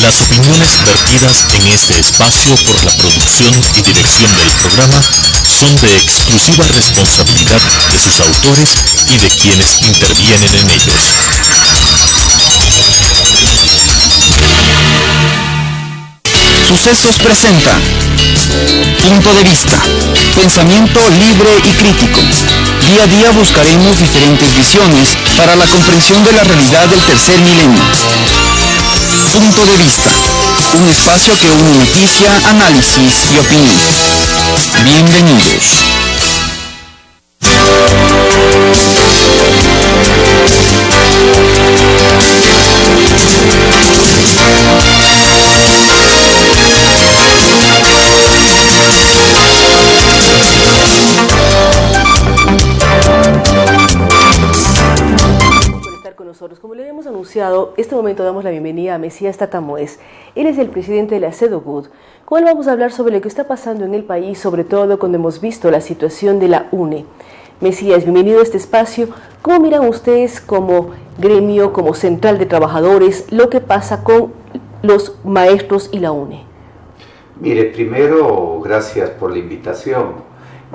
Las opiniones vertidas en este espacio por la producción y dirección del programa son de exclusiva responsabilidad de sus autores y de quienes intervienen en ellos. Sucesos presenta Punto de Vista, pensamiento libre y crítico. Día a día buscaremos diferentes visiones para la comprensión de la realidad del tercer milenio. Punto de Vista, un espacio que une noticia, análisis y opinión. Bienvenidos. Como le habíamos anunciado, este momento damos la bienvenida a Mesías Tatamoes. Él es el presidente de la CEDOCUT. Con él vamos a hablar sobre lo que está pasando en el país, sobre todo cuando hemos visto la situación de la UNE. Mesías, bienvenido a este espacio. ¿Cómo miran ustedes como gremio, como central de trabajadores, lo que pasa con los maestros y la UNE? Mire, primero, gracias por la invitación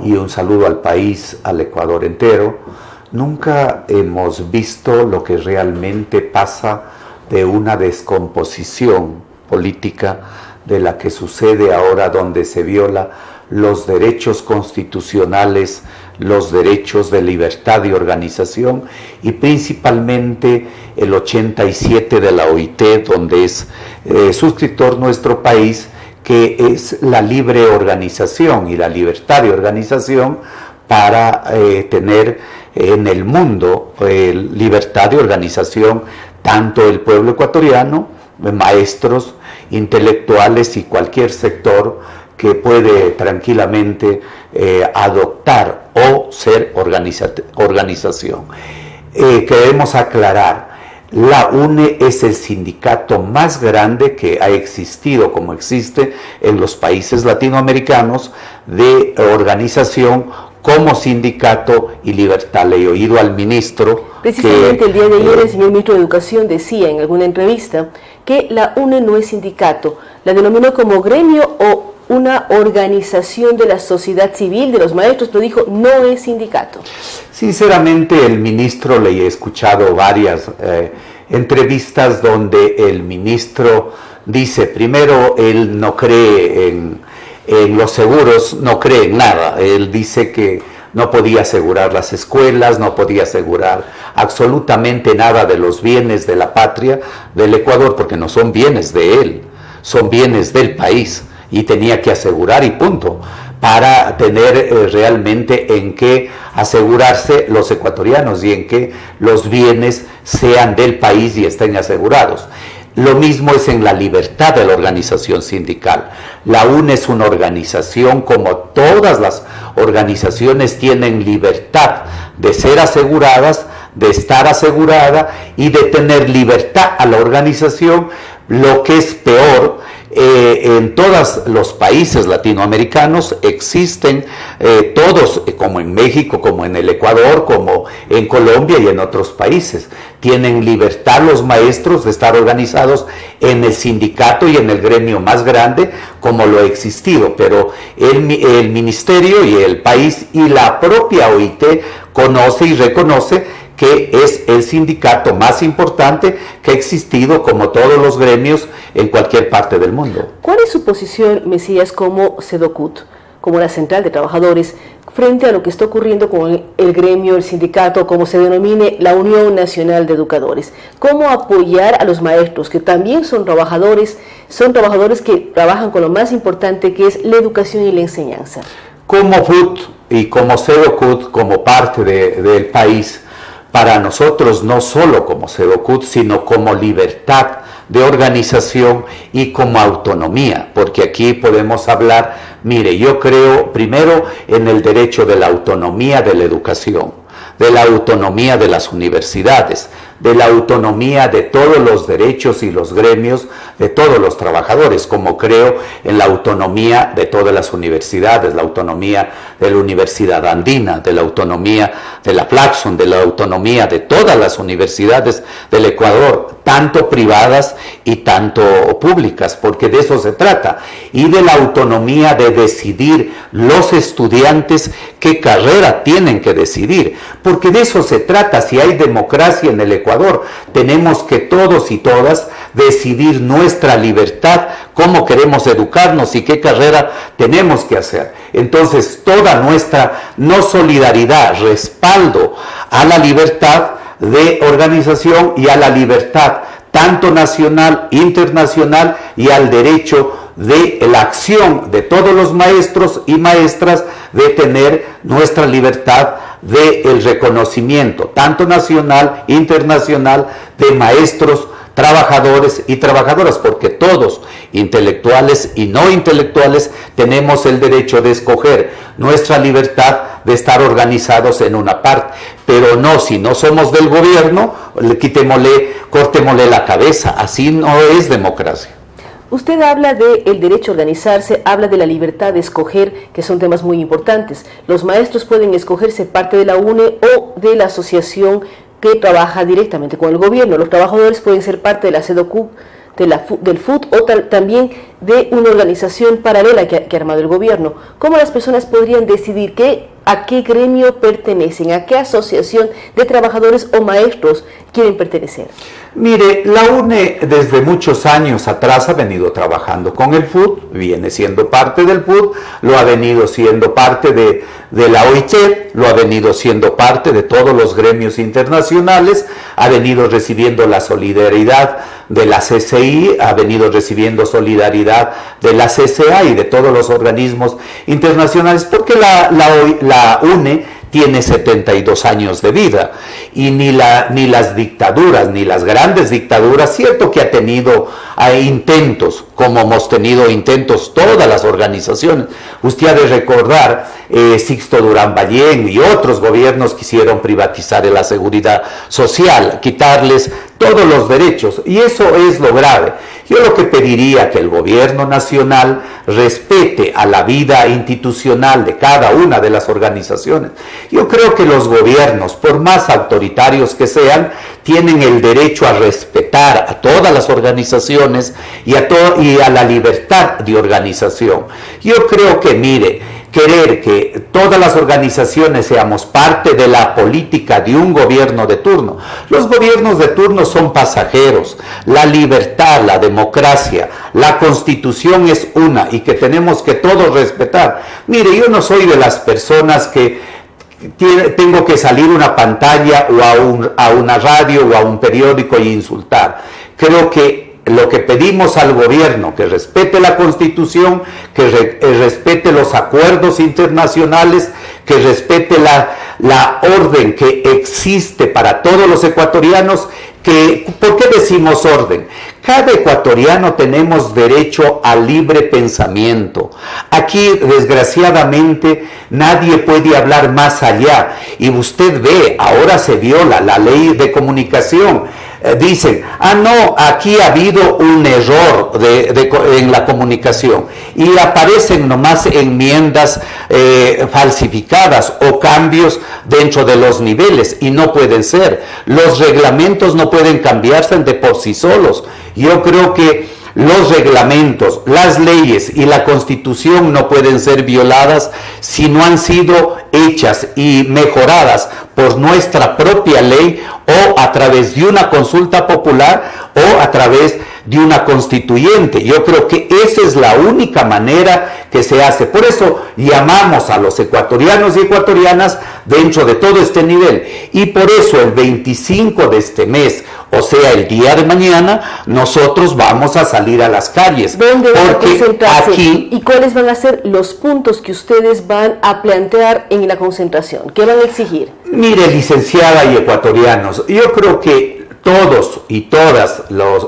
y un saludo al país, al Ecuador entero. Nunca hemos visto lo que realmente pasa de una descomposición política de la que sucede ahora, donde se viola los derechos constitucionales, los derechos de libertad de organización y principalmente el 87 de la OIT, donde es suscriptor nuestro país, que es la libre organización y la libertad de organización para tener en el mundo libertad de organización, tanto el pueblo ecuatoriano, maestros, intelectuales y cualquier sector que puede tranquilamente adoptar o ser organización. Queremos aclarar, la UNE es el sindicato más grande que ha existido, como existe en los países latinoamericanos, de organización como sindicato y libertad. Le he oído al ministro precisamente el día de ayer el señor ministro de Educación decía en alguna entrevista que la UNE no es sindicato, la denominó como gremio o una organización de la sociedad civil, de los maestros, pero dijo no es sindicato. Sinceramente, el ministro, le he escuchado varias entrevistas donde el ministro dice, primero, él no cree en los seguros, no cree en nada. Él dice que no podía asegurar las escuelas, no podía asegurar absolutamente nada de los bienes de la patria del Ecuador, porque no son bienes de él, son bienes del país, y tenía que asegurar y punto, para tener realmente en qué asegurarse los ecuatorianos y en que los bienes sean del país y estén asegurados. Lo mismo es en la libertad de la organización sindical. La UNE es una organización, como todas las organizaciones tienen libertad de ser aseguradas, de estar asegurada y de tener libertad a la organización. Lo que es peor, en todos los países latinoamericanos existen todos, como en México, como en el Ecuador, como en Colombia y en otros países. Tienen libertad los maestros de estar organizados en el sindicato y en el gremio más grande, como lo ha existido, pero el ministerio y el país y la propia OIT conoce y reconoce que es el sindicato más importante que ha existido, como todos los gremios, en cualquier parte del mundo. ¿Cuál es su posición, Mesías, como CEDOCUT, como la central de trabajadores, frente a lo que está ocurriendo con el gremio, el sindicato, como se denomine la Unión Nacional de Educadores? ¿Cómo apoyar a los maestros, que también son trabajadores que trabajan con lo más importante, que es la educación y la enseñanza? Como FUT y como CEDOCUT, como parte del país, para nosotros, no solo como CEDOCUT, sino como libertad de organización y como autonomía, porque aquí podemos hablar, mire, yo creo primero en el derecho de la autonomía de la educación. de la autonomía de las universidades, de la autonomía de todos los derechos y los gremios de todos los trabajadores, como creo en la autonomía de todas las universidades, la autonomía de la Universidad Andina, de la autonomía de la Flaxon, de la autonomía de todas las universidades del Ecuador, tanto privadas y tanto públicas, porque de eso se trata, y de la autonomía de decidir los estudiantes qué carrera tienen que decidir, porque de eso se trata. Si hay democracia en el Ecuador, tenemos que todos y todas decidir nuestra libertad, cómo queremos educarnos y qué carrera tenemos que hacer. Entonces, toda nuestra no solidaridad, respaldo a la libertad de organización y a la libertad tanto nacional, internacional, y al derecho de la acción de todos los maestros y maestras de tener nuestra libertad del reconocimiento, tanto nacional, internacional, de maestros, trabajadores y trabajadoras, porque todos, intelectuales y no intelectuales, tenemos el derecho de escoger nuestra libertad de estar organizados en una parte, pero no, si no somos del gobierno, cortémosle la cabeza, así no es democracia. Usted habla del derecho a organizarse, habla de la libertad de escoger, que son temas muy importantes. Los maestros pueden escogerse parte de la UNE o de la asociación que trabaja directamente con el gobierno. Los trabajadores pueden ser parte de la CEDOCUB, del FUT o también de una organización paralela que ha armado el gobierno. ¿Cómo las personas podrían decidir a qué gremio pertenecen, a qué asociación de trabajadores o maestros quieren pertenecer? Mire, la UNE desde muchos años atrás ha venido trabajando con el FUT, viene siendo parte del FUT, lo ha venido siendo parte de la OIT, lo ha venido siendo parte de todos los gremios internacionales, ha venido recibiendo la solidaridad de la CCI, ha venido recibiendo solidaridad de la CCA y de todos los organismos internacionales, porque la UNE tiene 72 años de vida y ni las dictaduras, ni las grandes dictaduras, cierto que ha tenido intentos, como hemos tenido intentos todas las organizaciones. Usted ha de recordar, Sixto Durán Ballén y otros gobiernos quisieron privatizar la seguridad social, quitarles todos los derechos, y eso es lo grave. Yo lo que pediría que el gobierno nacional respete a la vida institucional de cada una de las organizaciones. Yo creo que los gobiernos, por más autoritarios que sean, tienen el derecho a respetar a todas las organizaciones y a la libertad de organización. Yo creo que, mire, querer que todas las organizaciones seamos parte de la política de un gobierno de turno. Los gobiernos de turno son pasajeros. La libertad, la democracia, la Constitución es una y que tenemos que todos respetar. Mire, yo no soy de las personas que tengo que salir a una pantalla o a una radio o a un periódico y insultar. Creo que lo que pedimos al gobierno, que respete la Constitución, que respete los acuerdos internacionales, que respete la orden que existe para todos los ecuatorianos. ¿Por qué decimos orden? Cada ecuatoriano tenemos derecho al libre pensamiento. Aquí, desgraciadamente, nadie puede hablar más allá. Y usted ve, ahora se viola la ley de comunicación. Dicen, no, aquí ha habido un error en la comunicación, y aparecen nomás enmiendas falsificadas o cambios dentro de los niveles, y no pueden ser. Los reglamentos no pueden cambiarse de por sí solos. Yo creo que los reglamentos, las leyes y la Constitución no pueden ser violadas si no han sido hechas y mejoradas por nuestra propia ley, o a través de una consulta popular, o a través de una constituyente. Yo creo que esa es la única manera que se hace. Por eso llamamos a los ecuatorianos y ecuatorianas dentro de todo este nivel. Y por eso el 25 de este mes, o sea, el día de mañana, nosotros vamos a salir a las calles. ¿Dónde van a concentrarse? ¿Y cuáles van a ser los puntos que ustedes van a plantear en la concentración? ¿Qué van a exigir? Mire, licenciada y ecuatorianos, yo creo que todos y todas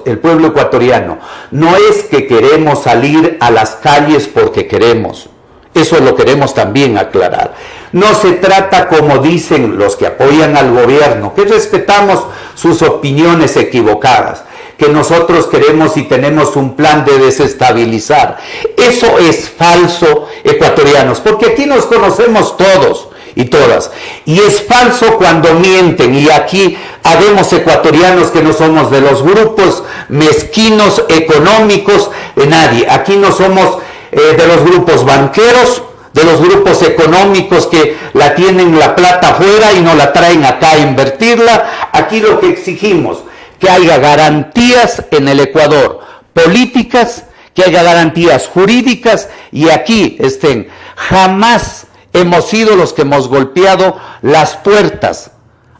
el pueblo ecuatoriano, no es que queremos salir a las calles porque queremos. Eso lo queremos también aclarar. No se trata, como dicen los que apoyan al gobierno, que respetamos sus opiniones equivocadas, que nosotros queremos y tenemos un plan de desestabilizar. Eso es falso, ecuatorianos, porque aquí nos conocemos todos y todas. Y es falso cuando mienten, y aquí habemos ecuatorianos que no somos de los grupos mezquinos económicos de nadie. Aquí no somos de los grupos banqueros, de los grupos económicos que la tienen la plata afuera y no la traen acá a invertirla. Aquí lo que exigimos, que haya garantías en el Ecuador, políticas, que haya garantías jurídicas, y aquí estén. Jamás hemos sido los que hemos golpeado las puertas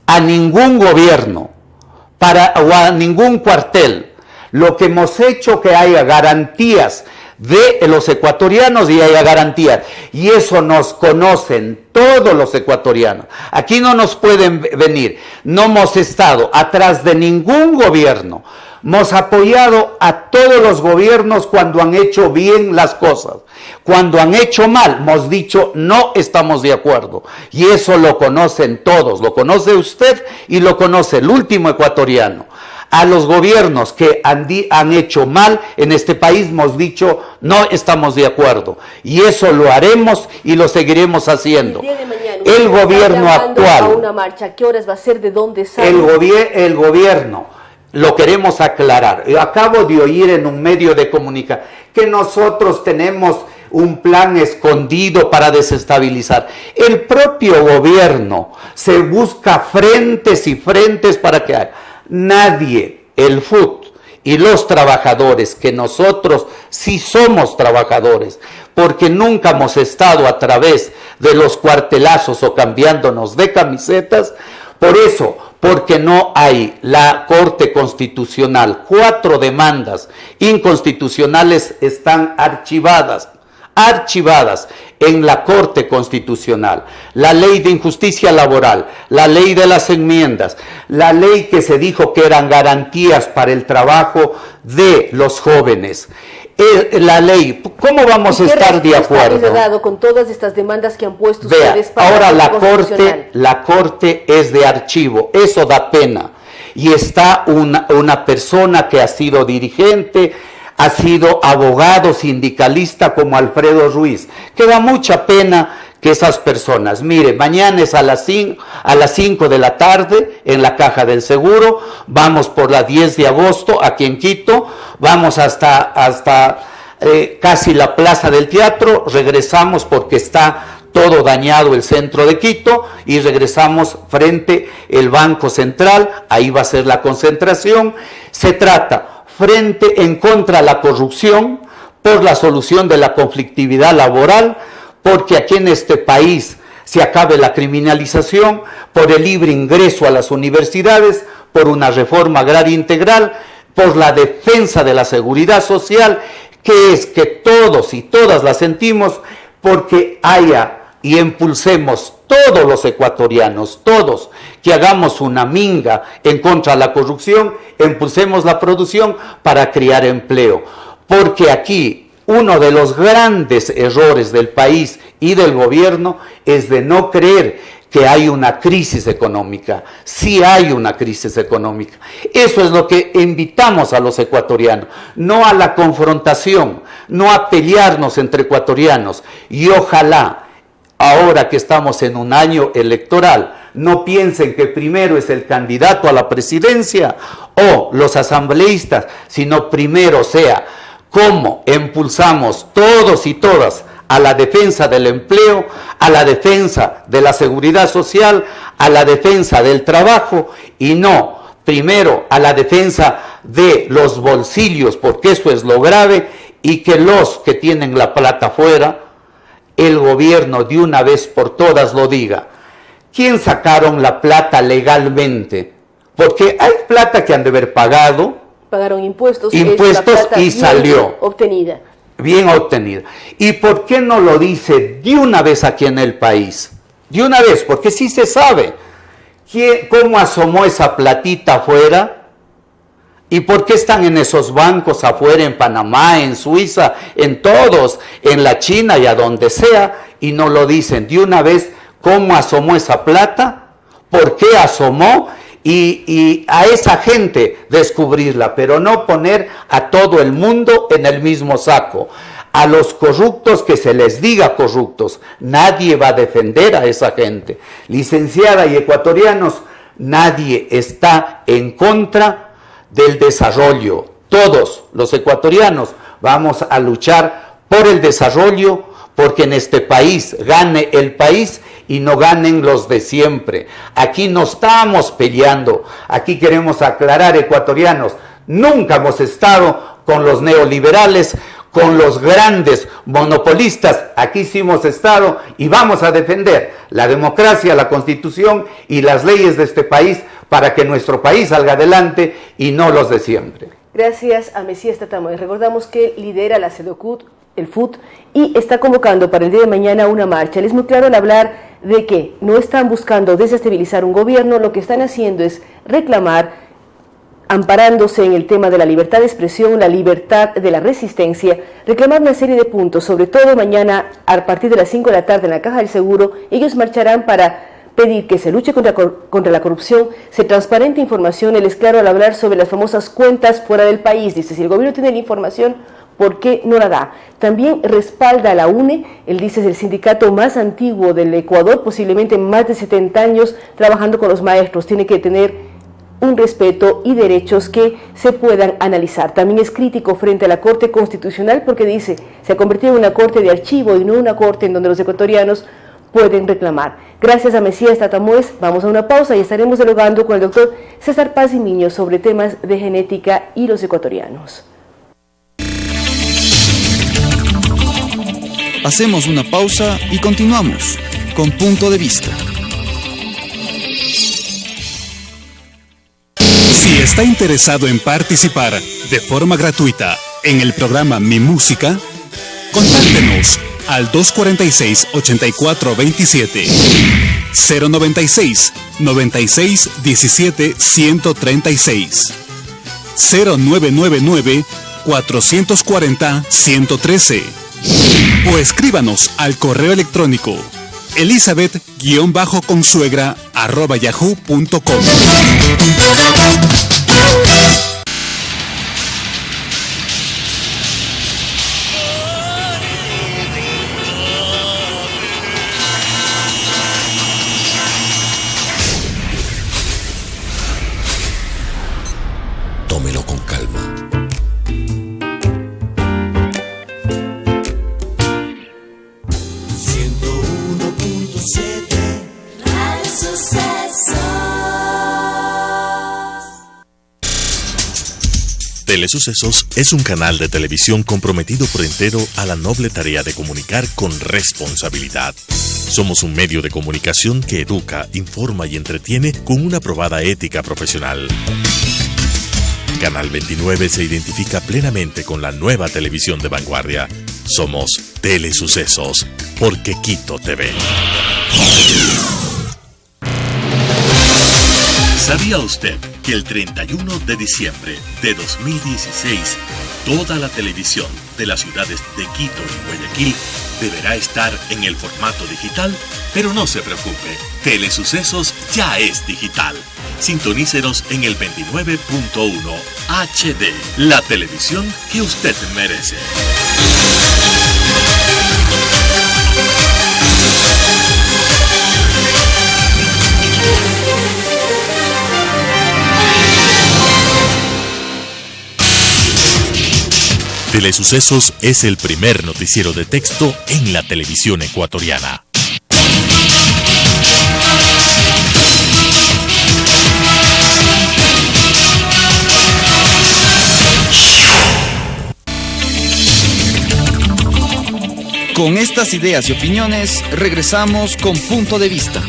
a ningún gobierno o a ningún cuartel. Lo que hemos hecho, que haya garantías de los ecuatorianos y haya garantías, y eso nos conocen todos los ecuatorianos. Aquí no nos pueden venir. No hemos estado atrás de ningún gobierno. Hemos apoyado a todos los gobiernos cuando han hecho bien las cosas. Cuando han hecho mal, hemos dicho no estamos de acuerdo. Y eso lo conocen todos. Lo conoce usted y lo conoce el último ecuatoriano. A los gobiernos que han hecho mal en este país hemos dicho no estamos de acuerdo, y eso lo haremos y lo seguiremos haciendo. El gobierno actual, a una marcha, ¿qué horas va a ser? ¿De dónde sale? El gobierno, lo queremos aclarar. Acabo de oír en un medio de comunicación que nosotros tenemos un plan escondido para desestabilizar. El propio gobierno se busca frentes y frentes para que haya. Nadie, el FUT y los trabajadores, que nosotros sí somos trabajadores, porque nunca hemos estado a través de los cuartelazos o cambiándonos de camisetas, por eso, porque no hay la Corte Constitucional, 4 demandas inconstitucionales están archivadas en la Corte Constitucional. La ley de injusticia laboral, la ley de las enmiendas, la ley que se dijo que eran garantías para el trabajo de los jóvenes. La ley, ¿cómo vamos a estar de acuerdo? ¿Qué dado con todas estas demandas que han puesto ustedes para ahora la corte es de archivo, eso da pena. Y está una persona que ha sido dirigente, ha sido abogado sindicalista como Alfredo Ruiz, que da mucha pena que esas personas, mire, mañana es a las 5 de la tarde en la Caja del Seguro, vamos por la 10 de agosto aquí en Quito, vamos hasta casi la Plaza del Teatro, regresamos porque está todo dañado el centro de Quito, y regresamos frente al Banco Central, ahí va a ser la concentración. Se trata frente en contra de la corrupción, por la solución de la conflictividad laboral, porque aquí en este país se acabe la criminalización, por el libre ingreso a las universidades, por una reforma agraria integral, por la defensa de la seguridad social, que es que todos y todas la sentimos, porque haya y impulsemos todos los ecuatorianos, todos, que hagamos una minga en contra de la corrupción, impulsemos la producción para crear empleo. Porque aquí uno de los grandes errores del país y del gobierno es de no creer que hay una crisis económica. Sí hay una crisis económica. Eso es lo que invitamos a los ecuatorianos, no a la confrontación, no a pelearnos entre ecuatorianos. Y ojalá, ahora que estamos en un año electoral, no piensen que primero es el candidato a la presidencia o los asambleístas, sino primero sea cómo impulsamos todos y todas a la defensa del empleo, a la defensa de la seguridad social, a la defensa del trabajo, y no primero a la defensa de los bolsillos, porque eso es lo grave, y que los que tienen la plata afuera, el gobierno de una vez por todas lo diga. ¿Quién sacaron la plata legalmente? Porque hay plata que han de haber pagado. Pagaron impuestos y salió. Obtenida. Bien obtenida. ¿Y por qué no lo dice de una vez aquí en el país? De una vez, porque sí se sabe. ¿Cómo asomó esa platita afuera? ¿Y por qué están en esos bancos afuera, en Panamá, en Suiza, en todos, en la China y a donde sea, y no lo dicen de una vez cómo asomó esa plata, por qué asomó, y a esa gente descubrirla, pero no poner a todo el mundo en el mismo saco? A los corruptos que se les diga corruptos, nadie va a defender a esa gente. Licenciada y ecuatorianos, nadie está en contra del desarrollo. Todos los ecuatorianos vamos a luchar por el desarrollo, porque en este país gane el país y no ganen los de siempre. Aquí no estamos peleando, aquí queremos aclarar, ecuatorianos, nunca hemos estado con los neoliberales, con los grandes monopolistas. Aquí sí hemos estado y vamos a defender la democracia, la Constitución y las leyes de este país para que nuestro país salga adelante y no los de siempre. Gracias a Mesías Tatamoes. Recordamos que lidera la CEDOCUT, el FUT, y está convocando para el día de mañana una marcha. Él es muy claro en hablar de que no están buscando desestabilizar un gobierno, lo que están haciendo es reclamar, amparándose en el tema de la libertad de expresión, la libertad de la resistencia, reclamar una serie de puntos, sobre todo mañana a partir de las 5 de la tarde en la Caja del Seguro. Ellos marcharán para pedir que se luche contra la corrupción, se transparente información. Él es claro al hablar sobre las famosas cuentas fuera del país. Dice, si el gobierno tiene la información, ¿por qué no la da? También respalda a la UNE. Él dice, es el sindicato más antiguo del Ecuador, posiblemente más de 70 años trabajando con los maestros. Tiene que tener un respeto y derechos que se puedan analizar. También es crítico frente a la Corte Constitucional porque dice, se ha convertido en una corte de archivo y no una corte en donde los ecuatorianos pueden reclamar. Gracias a Mesías Tatamoes, vamos a una pausa y estaremos dialogando con el doctor César Paz y Miño sobre temas de genética y los ecuatorianos. Hacemos una pausa y continuamos con Punto de Vista. Si está interesado en participar de forma gratuita en el programa Mi Música, contáctenos al 246-8427, 096-96-17-136, 0999-440-113, o escríbanos al correo electrónico elizabeth-consuegra@yahoo.com. Tómelo con calma. Telesucesos es un canal de televisión comprometido por entero a la noble tarea de comunicar con responsabilidad. Somos un medio de comunicación que educa, informa y entretiene con una probada ética profesional. Canal 29 se identifica plenamente con la nueva televisión de vanguardia. Somos Telesucesos, porque Quito TV. ¿Sabía usted que el 31 de diciembre de 2016, toda la televisión de las ciudades de Quito y Guayaquil deberá estar en el formato digital? Pero no se preocupe, Telesucesos ya es digital. Sintonícenos en el 29.1 HD, la televisión que usted merece. Telesucesos es el primer noticiero de texto en la televisión ecuatoriana. Con estas ideas y opiniones, regresamos con Punto de Vista.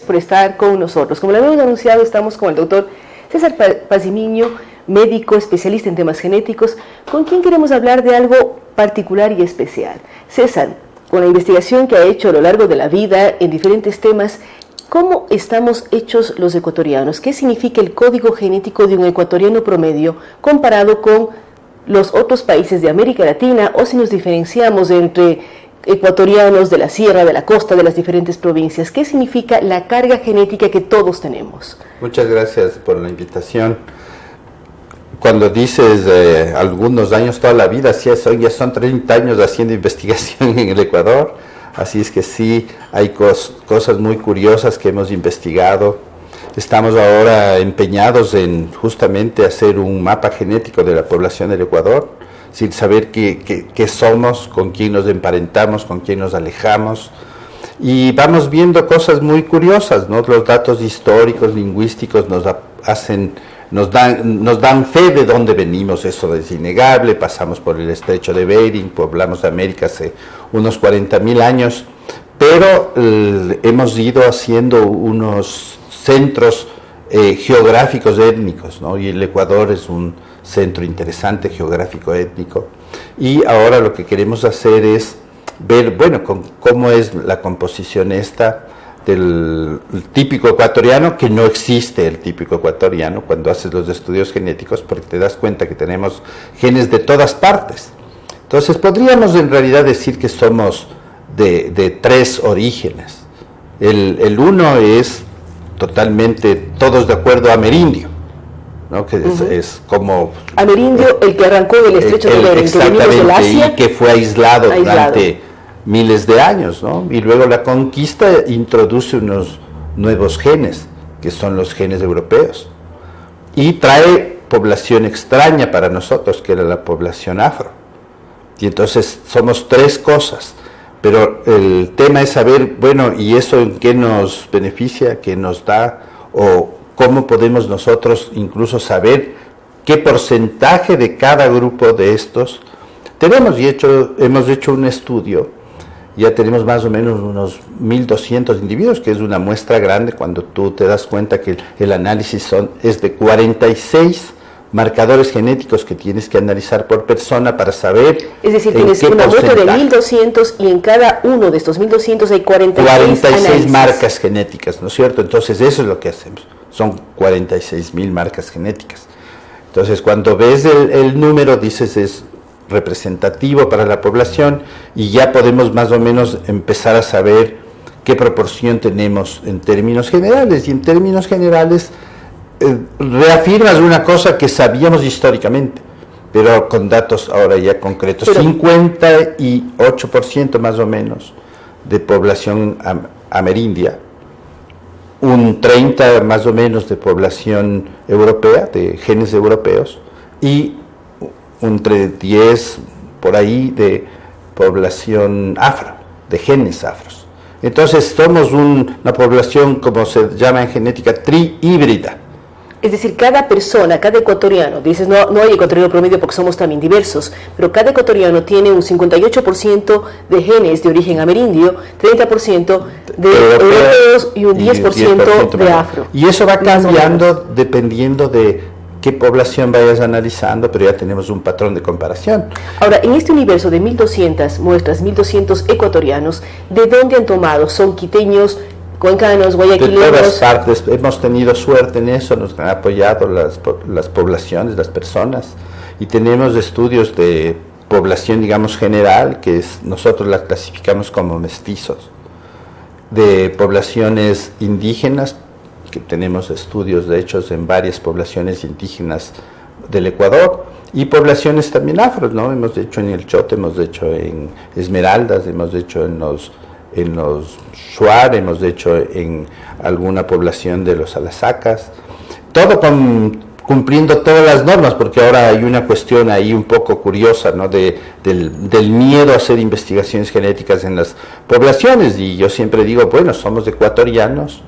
por estar con nosotros. Como lo habíamos anunciado, estamos con el doctor César Pazimiño, médico especialista en temas genéticos, con quien queremos hablar de algo particular y especial. César, con la investigación que ha hecho a lo largo de la vida en diferentes temas, ¿cómo estamos hechos los ecuatorianos? ¿Qué significa el código genético de un ecuatoriano promedio comparado con los otros países de América Latina, o si nos diferenciamos entre ecuatorianos de la sierra, de la costa, de las diferentes provincias? ¿Qué significa la carga genética que todos tenemos? Muchas gracias por la invitación. Cuando dices algunos años, toda la vida, sí, ya son 30 años haciendo investigación en el Ecuador, así es que sí, hay cosas muy curiosas que hemos investigado. Estamos ahora empeñados en justamente hacer un mapa genético de la población del Ecuador, sin saber qué somos, con quién nos emparentamos, con quién nos alejamos. Y vamos viendo cosas muy curiosas, ¿no? Los datos históricos, lingüísticos nos dan fe de dónde venimos, eso es innegable. Pasamos por el estrecho de Bering, poblamos América hace unos 40.000 años, pero hemos ido haciendo unos centros geográficos étnicos, ¿no? Y el Ecuador es un centro interesante geográfico étnico, y ahora lo que queremos hacer es ver, bueno, cómo es la composición esta del típico ecuatoriano, que no existe el típico ecuatoriano cuando haces los estudios genéticos, porque te das cuenta que tenemos genes de todas partes. Entonces podríamos en realidad decir que somos de tres orígenes. El uno es totalmente, todos de acuerdo, amerindio, ¿no? Que es como... Amerindio, el que arrancó del estrecho de Bering, exactamente, y que fue aislado durante miles de años, ¿no? Y luego la conquista introduce unos nuevos genes, que son los genes europeos, y trae población extraña para nosotros, que era la población afro. Y entonces somos tres cosas, pero el tema es saber, bueno, ¿y eso en qué nos beneficia, qué nos da, o cómo podemos nosotros incluso saber qué porcentaje de cada grupo de estos tenemos? Y hemos hecho un estudio, ya tenemos más o menos unos 1.200 individuos, que es una muestra grande cuando tú te das cuenta que el análisis es de 46 marcadores genéticos que tienes que analizar por persona para saber. Es decir, tienes una muestra de 1.200 y en cada uno de estos 1.200 hay 46 marcas genéticas, ¿no es cierto? Entonces eso es lo que hacemos, son 46.000 marcas genéticas. Entonces cuando ves el número dices es representativo para la población, y ya podemos más o menos empezar a saber qué proporción tenemos en términos generales, y en términos generales reafirmas una cosa que sabíamos históricamente, pero con datos ahora ya concretos. 58% más o menos de población amerindia, un 30% más o menos de población europea, de genes europeos, y entre 10 por ahí de población afro, de genes afros. Entonces somos una población, como se llama en genética, trihíbrida. Es decir, cada persona, cada ecuatoriano, dices, no hay ecuatoriano promedio porque somos también diversos, pero cada ecuatoriano tiene un 58% de genes de origen amerindio, 30% de europeos y un 10% de afro. Y eso va cambiando dependiendo de qué población vayas analizando, pero ya tenemos un patrón de comparación. Ahora, en este universo de 1.200 muestras, 1.200 ecuatorianos, ¿de dónde han tomado? ¿Son quiteños, cuencanos, guayaquileños? De todas partes, hemos tenido suerte en eso, nos han apoyado las poblaciones, las personas, y tenemos estudios de población, digamos, general, que nosotros la clasificamos como mestizos, de poblaciones indígenas, que tenemos estudios de hechos en varias poblaciones indígenas del Ecuador, y poblaciones también afros, ¿no? Hemos hecho en el Chote, hemos hecho en Esmeraldas, hemos hecho en los Shuar, hemos hecho en alguna población de los Alasacas, todo cumpliendo todas las normas, porque ahora hay una cuestión ahí un poco curiosa, ¿no? del miedo a hacer investigaciones genéticas en las poblaciones, y yo siempre digo, bueno, somos ecuatorianos,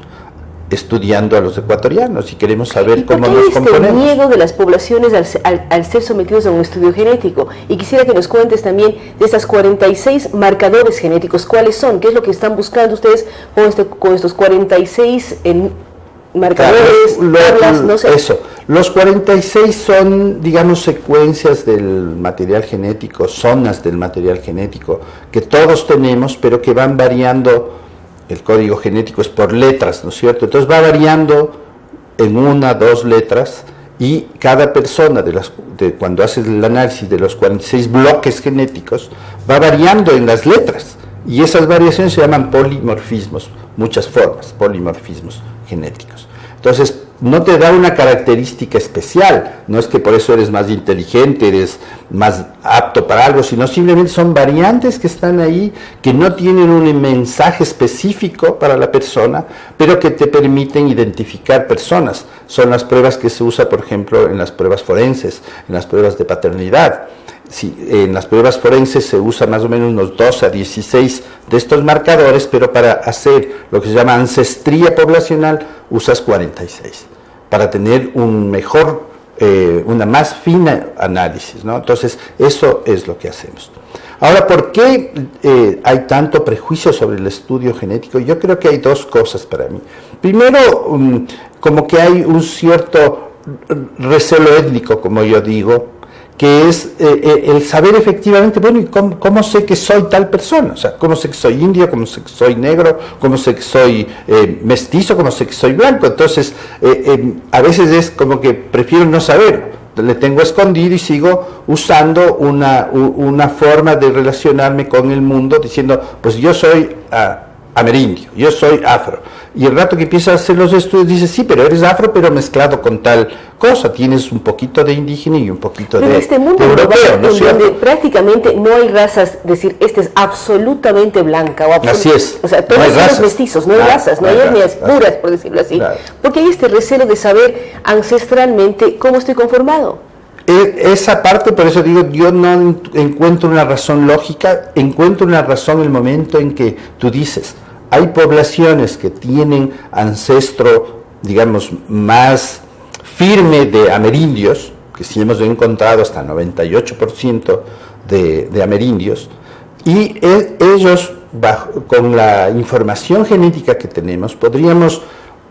estudiando a los ecuatorianos y queremos saber cómo nos componemos. ¿Por qué el miedo de las poblaciones al ser sometidos a un estudio genético? Y quisiera que nos cuentes también de estas 46 marcadores genéticos. ¿Cuáles son? ¿Qué es lo que están buscando ustedes con estos 46 marcadores, tablas, no sé? Eso. Los 46 son, digamos, secuencias del material genético, zonas del material genético, que todos tenemos, pero que van variando. El código genético es por letras, ¿no es cierto? Entonces va variando en 1, 2 letras, y cada persona, cuando haces el análisis de los 46 bloques genéticos, va variando en las letras. Y esas variaciones se llaman polimorfismos, muchas formas, polimorfismos genéticos. Entonces, no te da una característica especial, no es que por eso eres más inteligente, eres más apto para algo, sino simplemente son variantes que están ahí, que no tienen un mensaje específico para la persona, pero que te permiten identificar personas. Son las pruebas que se usa, por ejemplo, en las pruebas forenses, en las pruebas de paternidad. Sí, en las pruebas forenses se usa más o menos unos 12 a 16 de estos marcadores, pero para hacer lo que se llama ancestría poblacional usas 46, para tener un mejor, una más fina análisis, ¿no? Entonces, eso es lo que hacemos. Ahora, ¿por qué hay tanto prejuicio sobre el estudio genético? Yo creo que hay dos cosas para mí. Primero, como que hay un cierto recelo étnico, como yo digo, que es el saber efectivamente, bueno, ¿y cómo sé que soy tal persona? O sea, ¿cómo sé que soy indio? ¿Cómo sé que soy negro? ¿Cómo sé que soy mestizo? ¿Cómo sé que soy blanco? Entonces, a veces es como que prefiero no saber, le tengo escondido y sigo usando una forma de relacionarme con el mundo, diciendo, pues yo soy amerindio, yo soy afro. Y el rato que empiezas a hacer los estudios dices, sí, pero eres afro, pero mezclado con tal cosa, tienes un poquito de indígena y un poquito pero de, en este mundo de europeo, ¿no es cierto? donde prácticamente no hay razas, decir, este es absolutamente blanca o Así es. O sea, todos No hay somos razas. mestizos, no hay razas, no hay etnias puras, por decirlo así. Claro. Porque hay este recelo de saber ancestralmente cómo estoy conformado. Esa parte, por eso digo, yo no encuentro una razón lógica, encuentro una razón en el momento en que tú dices, hay poblaciones que tienen ancestro, digamos, más firme de amerindios, que sí hemos encontrado hasta 98% de amerindios, y ellos, con la información genética que tenemos, podríamos,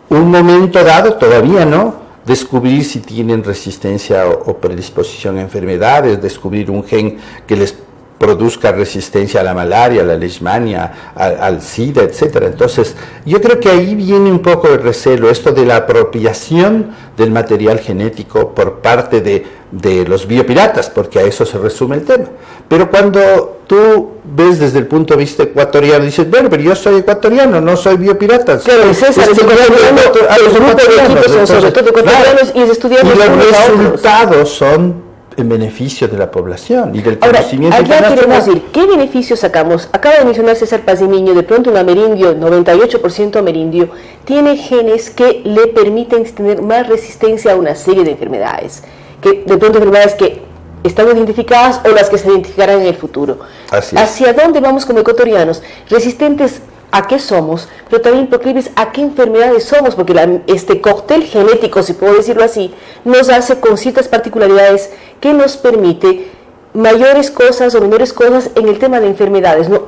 un momento dado, todavía no, descubrir si tienen resistencia o predisposición a enfermedades, descubrir un gen que les produzca resistencia a la malaria, a la leishmania, al SIDA, etcétera. Entonces, yo creo que ahí viene un poco el recelo, esto de la apropiación del material genético por parte de los biopiratas, porque a eso se resume el tema. Pero cuando tú ves desde el punto de vista ecuatoriano, dices, bueno, pero yo soy ecuatoriano, no soy biopirata. Claro, César, los grupos de equipos son sobre todo ecuatorianos y estudiantes. Y los resultados son en beneficio de la población y del conocimiento internacional. Allá queremos decir, ¿qué beneficios sacamos? Acaba de mencionar César Pazimiño, de pronto un amerindio, 98% amerindio, tiene genes que le permiten tener más resistencia a una serie de enfermedades, que de pronto enfermedades que están identificadas o las que se identificarán en el futuro. Así es. ¿Hacia dónde vamos como ecuatorianos? Resistentes a qué somos, pero también proclives a qué enfermedades somos, porque este cóctel genético, si puedo decirlo así, nos hace con ciertas particularidades que nos permite mayores cosas o menores cosas en el tema de enfermedades. No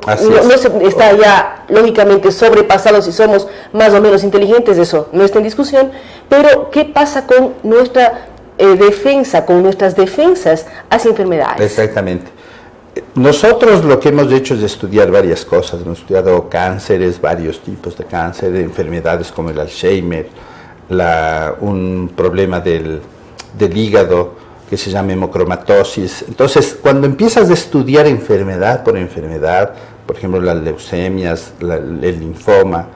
se está ya lógicamente sobrepasado si somos más o menos inteligentes, eso no está en discusión, pero ¿qué pasa con nuestra defensa, con nuestras defensas hacia enfermedades? Exactamente. Nosotros lo que hemos hecho es estudiar varias cosas, hemos estudiado cánceres, varios tipos de cáncer, enfermedades como el Alzheimer, un problema del hígado que se llama hemocromatosis. Entonces, cuando empiezas a estudiar enfermedad, por ejemplo las leucemias, el linfoma,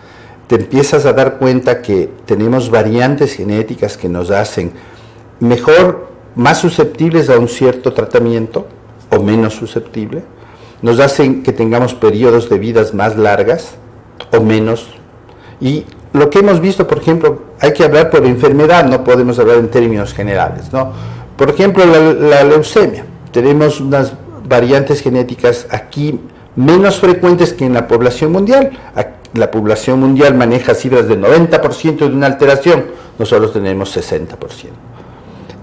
te empiezas a dar cuenta que tenemos variantes genéticas que nos hacen mejor, más susceptibles a un cierto tratamiento, o menos susceptible, nos hacen que tengamos periodos de vidas más largas o menos. Y lo que hemos visto, por ejemplo, hay que hablar por enfermedad, no podemos hablar en términos generales, ¿no? Por ejemplo, la leucemia, tenemos unas variantes genéticas aquí menos frecuentes que en la población mundial. la población mundial maneja cifras del 90% de una alteración, nosotros tenemos 60%.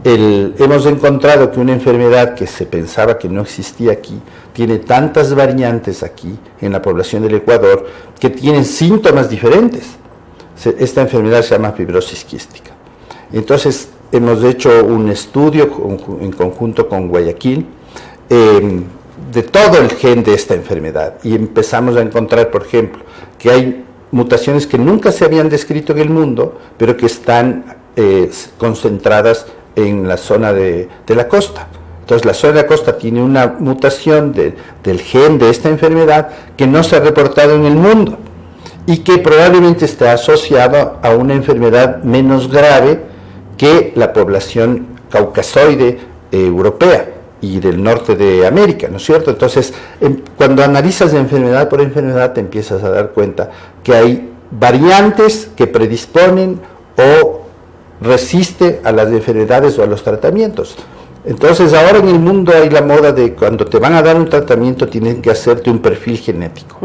Hemos encontrado que una enfermedad que se pensaba que no existía aquí, tiene tantas variantes aquí en la población del Ecuador que tienen síntomas diferentes. Esta enfermedad se llama fibrosis quística. Entonces hemos hecho un estudio en conjunto con Guayaquil de todo el gen de esta enfermedad y empezamos a encontrar, por ejemplo, que hay mutaciones que nunca se habían descrito en el mundo, pero que están concentradas en la zona de la costa. Entonces la zona de la costa tiene una mutación del gen de esta enfermedad que no se ha reportado en el mundo y que probablemente está asociado a una enfermedad menos grave que la población caucasoide europea y del norte de América, ¿no es cierto? Entonces, cuando analizas enfermedad por enfermedad te empiezas a dar cuenta que hay variantes que predisponen o resiste a las enfermedades o a los tratamientos. Entonces ahora en el mundo hay la moda de cuando te van a dar un tratamiento tienen que hacerte un perfil genético.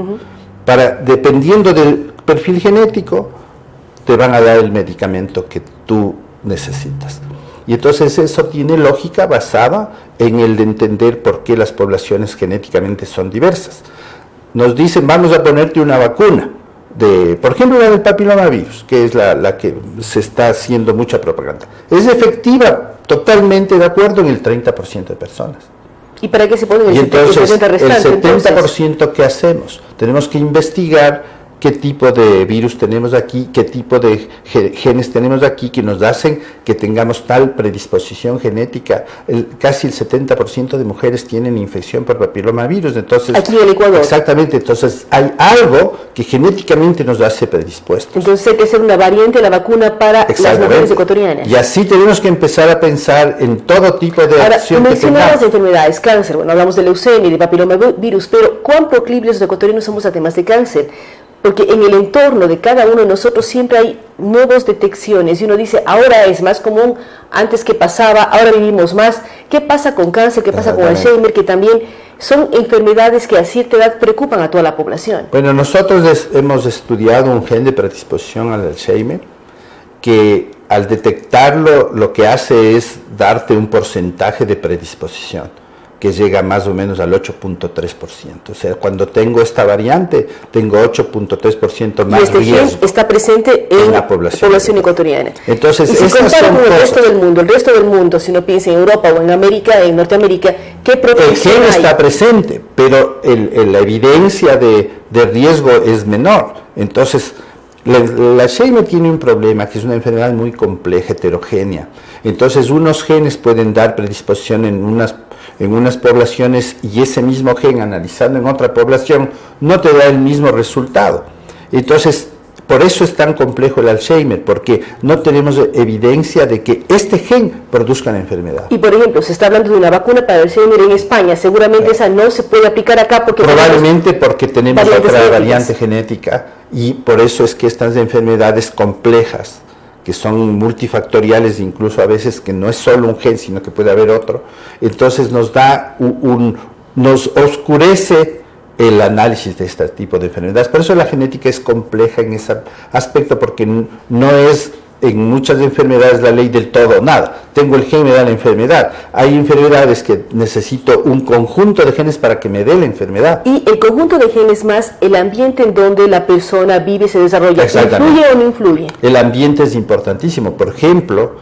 Dependiendo del perfil genético te van a dar el medicamento que tú necesitas. Y entonces eso tiene lógica basada en el de entender por qué las poblaciones genéticamente son diversas. Nos dicen vamos a ponerte una vacuna. Por ejemplo, la del papilomavirus, que es la que se está haciendo mucha propaganda. Es efectiva, totalmente de acuerdo, en el 30% de personas. ¿Y para qué se pone el 70% entonces, restante? El 70% ¿qué hacemos? Tenemos que investigar qué tipo de virus tenemos aquí, qué tipo de genes tenemos aquí que nos hacen que tengamos tal predisposición genética. Casi el 70% de mujeres tienen infección por papilomavirus. Entonces, aquí en el Ecuador. Exactamente, entonces hay algo que genéticamente nos hace predispuestos. Entonces hay que hacer una variante de la vacuna para las mujeres ecuatorianas. Y así tenemos que empezar a pensar en todo tipo de acción que tengamos. Mencionabas enfermedades, cáncer, bueno, hablamos de leucemia y de papilomavirus, pero ¿cuán proclives los ecuatorianos somos a temas de cáncer? Porque en el entorno de cada uno de nosotros siempre hay nuevas detecciones y uno dice, ahora es más común, antes que pasaba, ahora vivimos más. ¿Qué pasa con cáncer? ¿Qué pasa con Alzheimer? Que también son enfermedades que a cierta edad preocupan a toda la población. Bueno, nosotros hemos estudiado un gen de predisposición al Alzheimer que al detectarlo lo que hace es darte un porcentaje de predisposición que llega más o menos al 8.3%. O sea, cuando tengo esta variante, tengo 8.3% más riesgo. Y este gen está presente en la población ecuatoriana. Entonces, y si compara con el resto del mundo, si uno piensa en Europa o en América, en Norteamérica, ¿qué proporción hay? El gen está presente, pero la evidencia de riesgo es menor. Entonces, la Alzheimer tiene un problema, que es una enfermedad muy compleja, heterogénea. Entonces, unos genes pueden dar predisposición en unas poblaciones y ese mismo gen analizando en otra población no te da el mismo resultado. Entonces, por eso es tan complejo el Alzheimer, porque no tenemos evidencia de que este gen produzca la enfermedad. Y por ejemplo, se está hablando de una vacuna para el Alzheimer en España, seguramente esa no se puede aplicar acá porque probablemente porque tenemos otra variante genética y por eso es que estas enfermedades complejas que son multifactoriales, incluso a veces que no es solo un gen, sino que puede haber otro, entonces nos da nos oscurece el análisis de este tipo de enfermedades. Por eso la genética es compleja en ese aspecto, porque no es en muchas enfermedades la ley del todo o nada. Tengo el gen, me da la enfermedad. Hay enfermedades que necesito un conjunto de genes para que me dé la enfermedad. Y el conjunto de genes más el ambiente en donde la persona vive y se desarrolla. ¿Influye o no influye? El ambiente es importantísimo. Por ejemplo,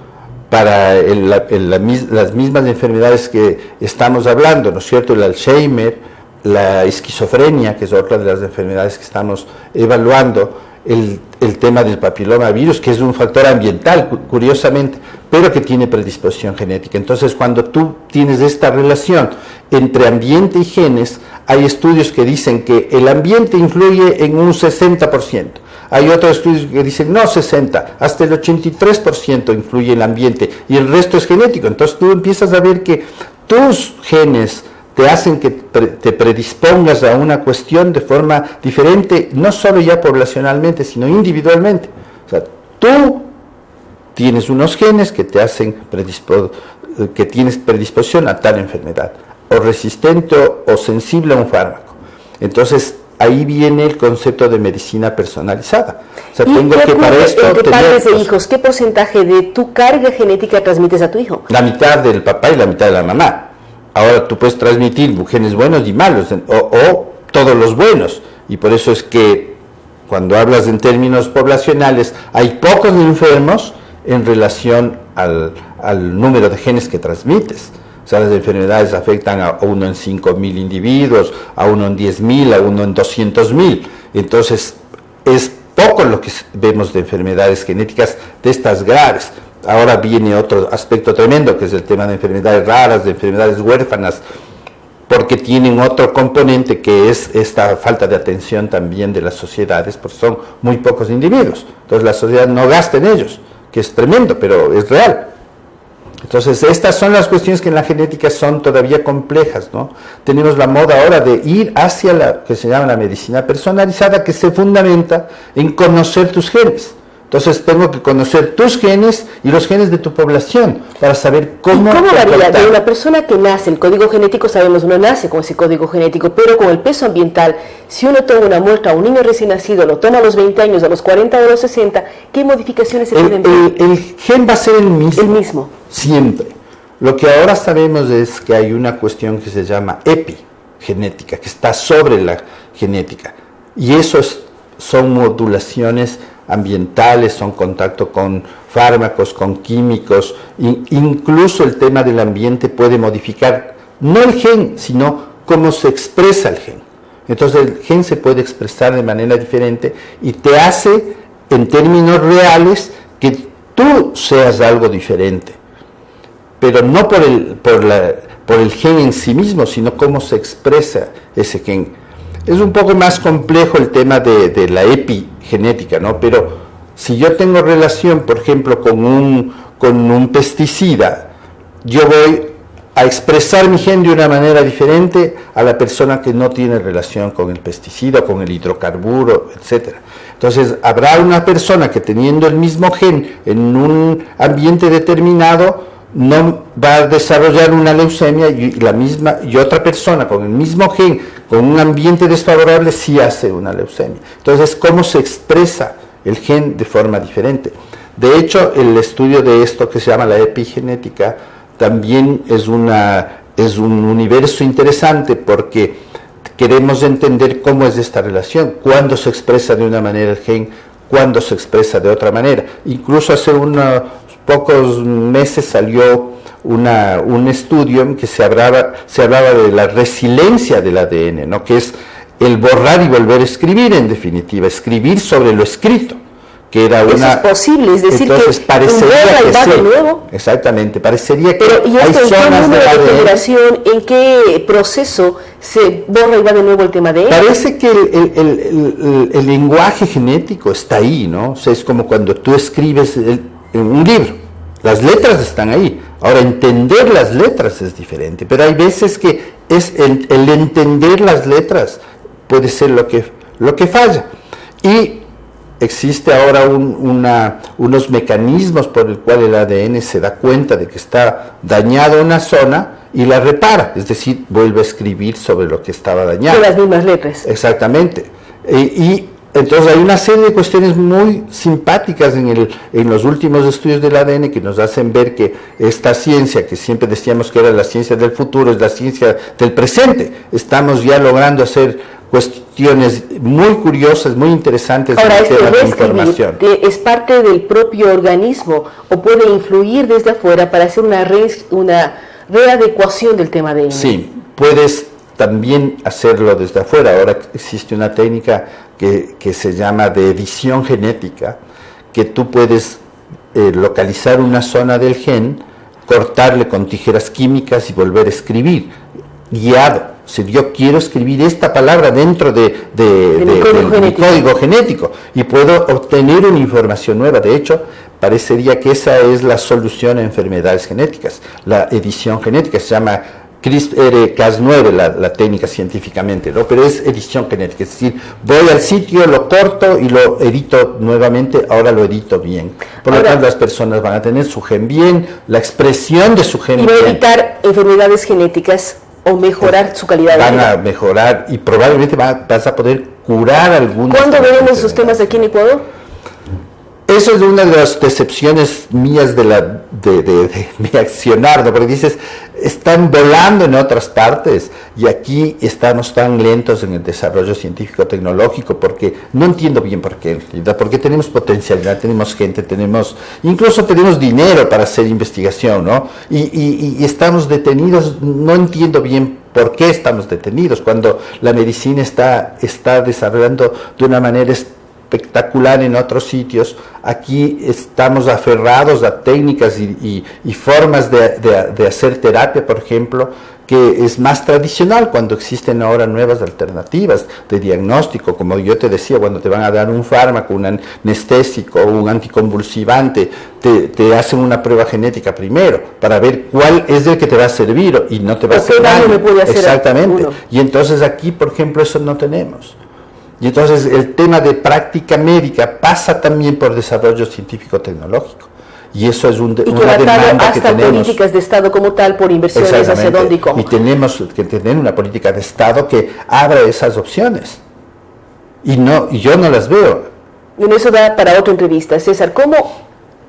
para las mismas enfermedades que estamos hablando, ¿no es cierto? El Alzheimer, la esquizofrenia, que es otra de las enfermedades que estamos evaluando, el tema del papilomavirus, que es un factor ambiental, curiosamente, pero que tiene predisposición genética. Entonces, cuando tú tienes esta relación entre ambiente y genes, hay estudios que dicen que el ambiente influye en un 60%. Hay otros estudios que dicen, no 60, hasta el 83% influye el ambiente, y el resto es genético. Entonces, tú empiezas a ver que tus genes te hacen que te predispongas a una cuestión de forma diferente, no solo ya poblacionalmente, sino individualmente. O sea, tú tienes unos genes que te hacen que tienes predisposición a tal enfermedad, o resistente o sensible a un fármaco. Entonces, ahí viene el concepto de medicina personalizada. O sea, ¿Y tengo que para esto entre padres e tener hijos, qué porcentaje de tu carga genética transmites a tu hijo? la mitad del papá y la mitad de la mamá. Ahora tú puedes transmitir genes buenos y malos, o todos los buenos, y por eso es que cuando hablas en términos poblacionales hay pocos enfermos en relación al número de genes que transmites. O sea, las enfermedades afectan a uno en 5.000 individuos, a uno en 10.000, a uno en 200.000. Entonces, es poco lo que vemos de enfermedades genéticas de estas graves. Ahora viene otro aspecto tremendo, que es el tema de enfermedades raras, de enfermedades huérfanas, porque tienen otro componente que es esta falta de atención también de las sociedades, porque son muy pocos individuos. Entonces, la sociedad no gasta en ellos, que es tremendo, pero es real. Entonces, estas son las cuestiones que en la genética son todavía complejas, ¿no? Tenemos la moda ahora de ir hacia la que se llama la medicina personalizada, que se fundamenta en conocer tus genes. Entonces, tengo que conocer tus genes y los genes de tu población para saber cómo... ¿Y cómo varía de una persona que nace? El código genético, sabemos, uno nace con ese código genético, pero con el peso ambiental, si uno toma una muestra a un niño recién nacido, lo toma a los 20 años, a los 40 o a los 60, ¿qué modificaciones se pueden ver? El gen va a ser el mismo. El mismo. Siempre. Lo que ahora sabemos es que hay una cuestión que se llama epigenética, que está sobre la genética. Y eso son modulaciones ambientales, son contacto con fármacos, con químicos, incluso el tema del ambiente puede modificar, no el gen, sino cómo se expresa el gen. Entonces el gen se puede expresar de manera diferente y te hace, en términos reales, que tú seas algo diferente, pero no por el gen en sí mismo, sino cómo se expresa ese gen. Es un poco más complejo el tema de la epigenética, ¿no? Pero si yo tengo relación, por ejemplo, con un pesticida, yo voy a expresar mi gen de una manera diferente a la persona que no tiene relación con el pesticida, con el hidrocarburo, etc. Entonces, habrá una persona que teniendo el mismo gen en un ambiente determinado, no va a desarrollar una leucemia y otra persona con el mismo gen, con un ambiente desfavorable, sí hace una leucemia. Entonces, ¿cómo se expresa el gen de forma diferente? De hecho, el estudio de esto que se llama la epigenética también es un universo interesante porque queremos entender cómo es esta relación, cuándo se expresa de una manera el gen, cuándo se expresa de otra manera. Incluso hace unos pocos meses salió un estudio en que se hablaba de la resiliencia del ADN, ¿no? Que es el borrar y volver a escribir, en definitiva, escribir sobre lo escrito. Que era eso es posible, es decir, entonces, que borra y va de nuevo. Exactamente, parecería que ¿y hay esto en qué zonas número del de ADN. generación, en qué proceso se borra y va de nuevo el tema de él? Parece que el lenguaje genético está ahí, ¿no? O sea, es como cuando tú escribes en un libro, las letras están ahí. Ahora, entender las letras es diferente, pero hay veces que es el entender las letras puede ser lo que falla. Y existe ahora unos mecanismos por el cual el ADN se da cuenta de que está dañada una zona y la repara, es decir, vuelve a escribir sobre lo que estaba dañado. Con las mismas letras. Exactamente. Y entonces hay una serie de cuestiones muy simpáticas en los últimos estudios del ADN que nos hacen ver que esta ciencia, que siempre decíamos que era la ciencia del futuro, es la ciencia del presente. Estamos ya logrando hacer cuestiones muy curiosas, muy interesantes ahora, en el tema de información. ¿Es parte del propio organismo o puede influir desde afuera para hacer una readecuación del tema de ADN? Sí, puedes también hacerlo desde afuera. Ahora existe una técnica que se llama de edición genética, que tú puedes localizar una zona del gen, cortarle con tijeras químicas y volver a escribir, guiado. Si yo quiero escribir esta palabra dentro del código genético y puedo obtener una información nueva. De hecho, parecería que esa es la solución a enfermedades genéticas. La edición genética se llama CRISPR-Cas9, la técnica científicamente, ¿no? Pero es edición genética, es decir, voy al sitio, lo corto y lo edito nuevamente, ahora lo edito bien. Por lo tanto, las personas van a tener su gen bien, la expresión de su gen bien. Y va a evitar enfermedades genéticas o mejorar su calidad de vida. Van a mejorar y probablemente vas a poder curar algunos. ¿Cuándo veremos esos temas aquí en Ecuador? Eso es una de las decepciones mías de mi accionar, ¿no? Porque dices, están volando en otras partes y aquí estamos tan lentos en el desarrollo científico-tecnológico porque no entiendo bien por qué, porque tenemos potencialidad, tenemos gente, incluso tenemos dinero para hacer investigación, ¿no? Y estamos detenidos, no entiendo bien por qué estamos detenidos cuando la medicina está desarrollando de una manera espectacular en otros sitios. Aquí estamos aferrados a técnicas y formas de hacer terapia, por ejemplo, que es más tradicional cuando existen ahora nuevas alternativas de diagnóstico, como yo te decía, cuando te van a dar un fármaco, un anestésico o un anticonvulsivante, te hacen una prueba genética primero para ver cuál es el que te va a servir y no te va a hacer daño. Exactamente. Y entonces aquí, por ejemplo, eso no tenemos. Y entonces el tema de práctica médica pasa también por desarrollo científico-tecnológico. Y eso es una demanda que tenemos. Políticas de Estado como tal, por inversiones hacia dónde y cómo. Y tenemos que tener una política de Estado que abra esas opciones. Y yo no las veo. Bueno, eso da para otra entrevista. César,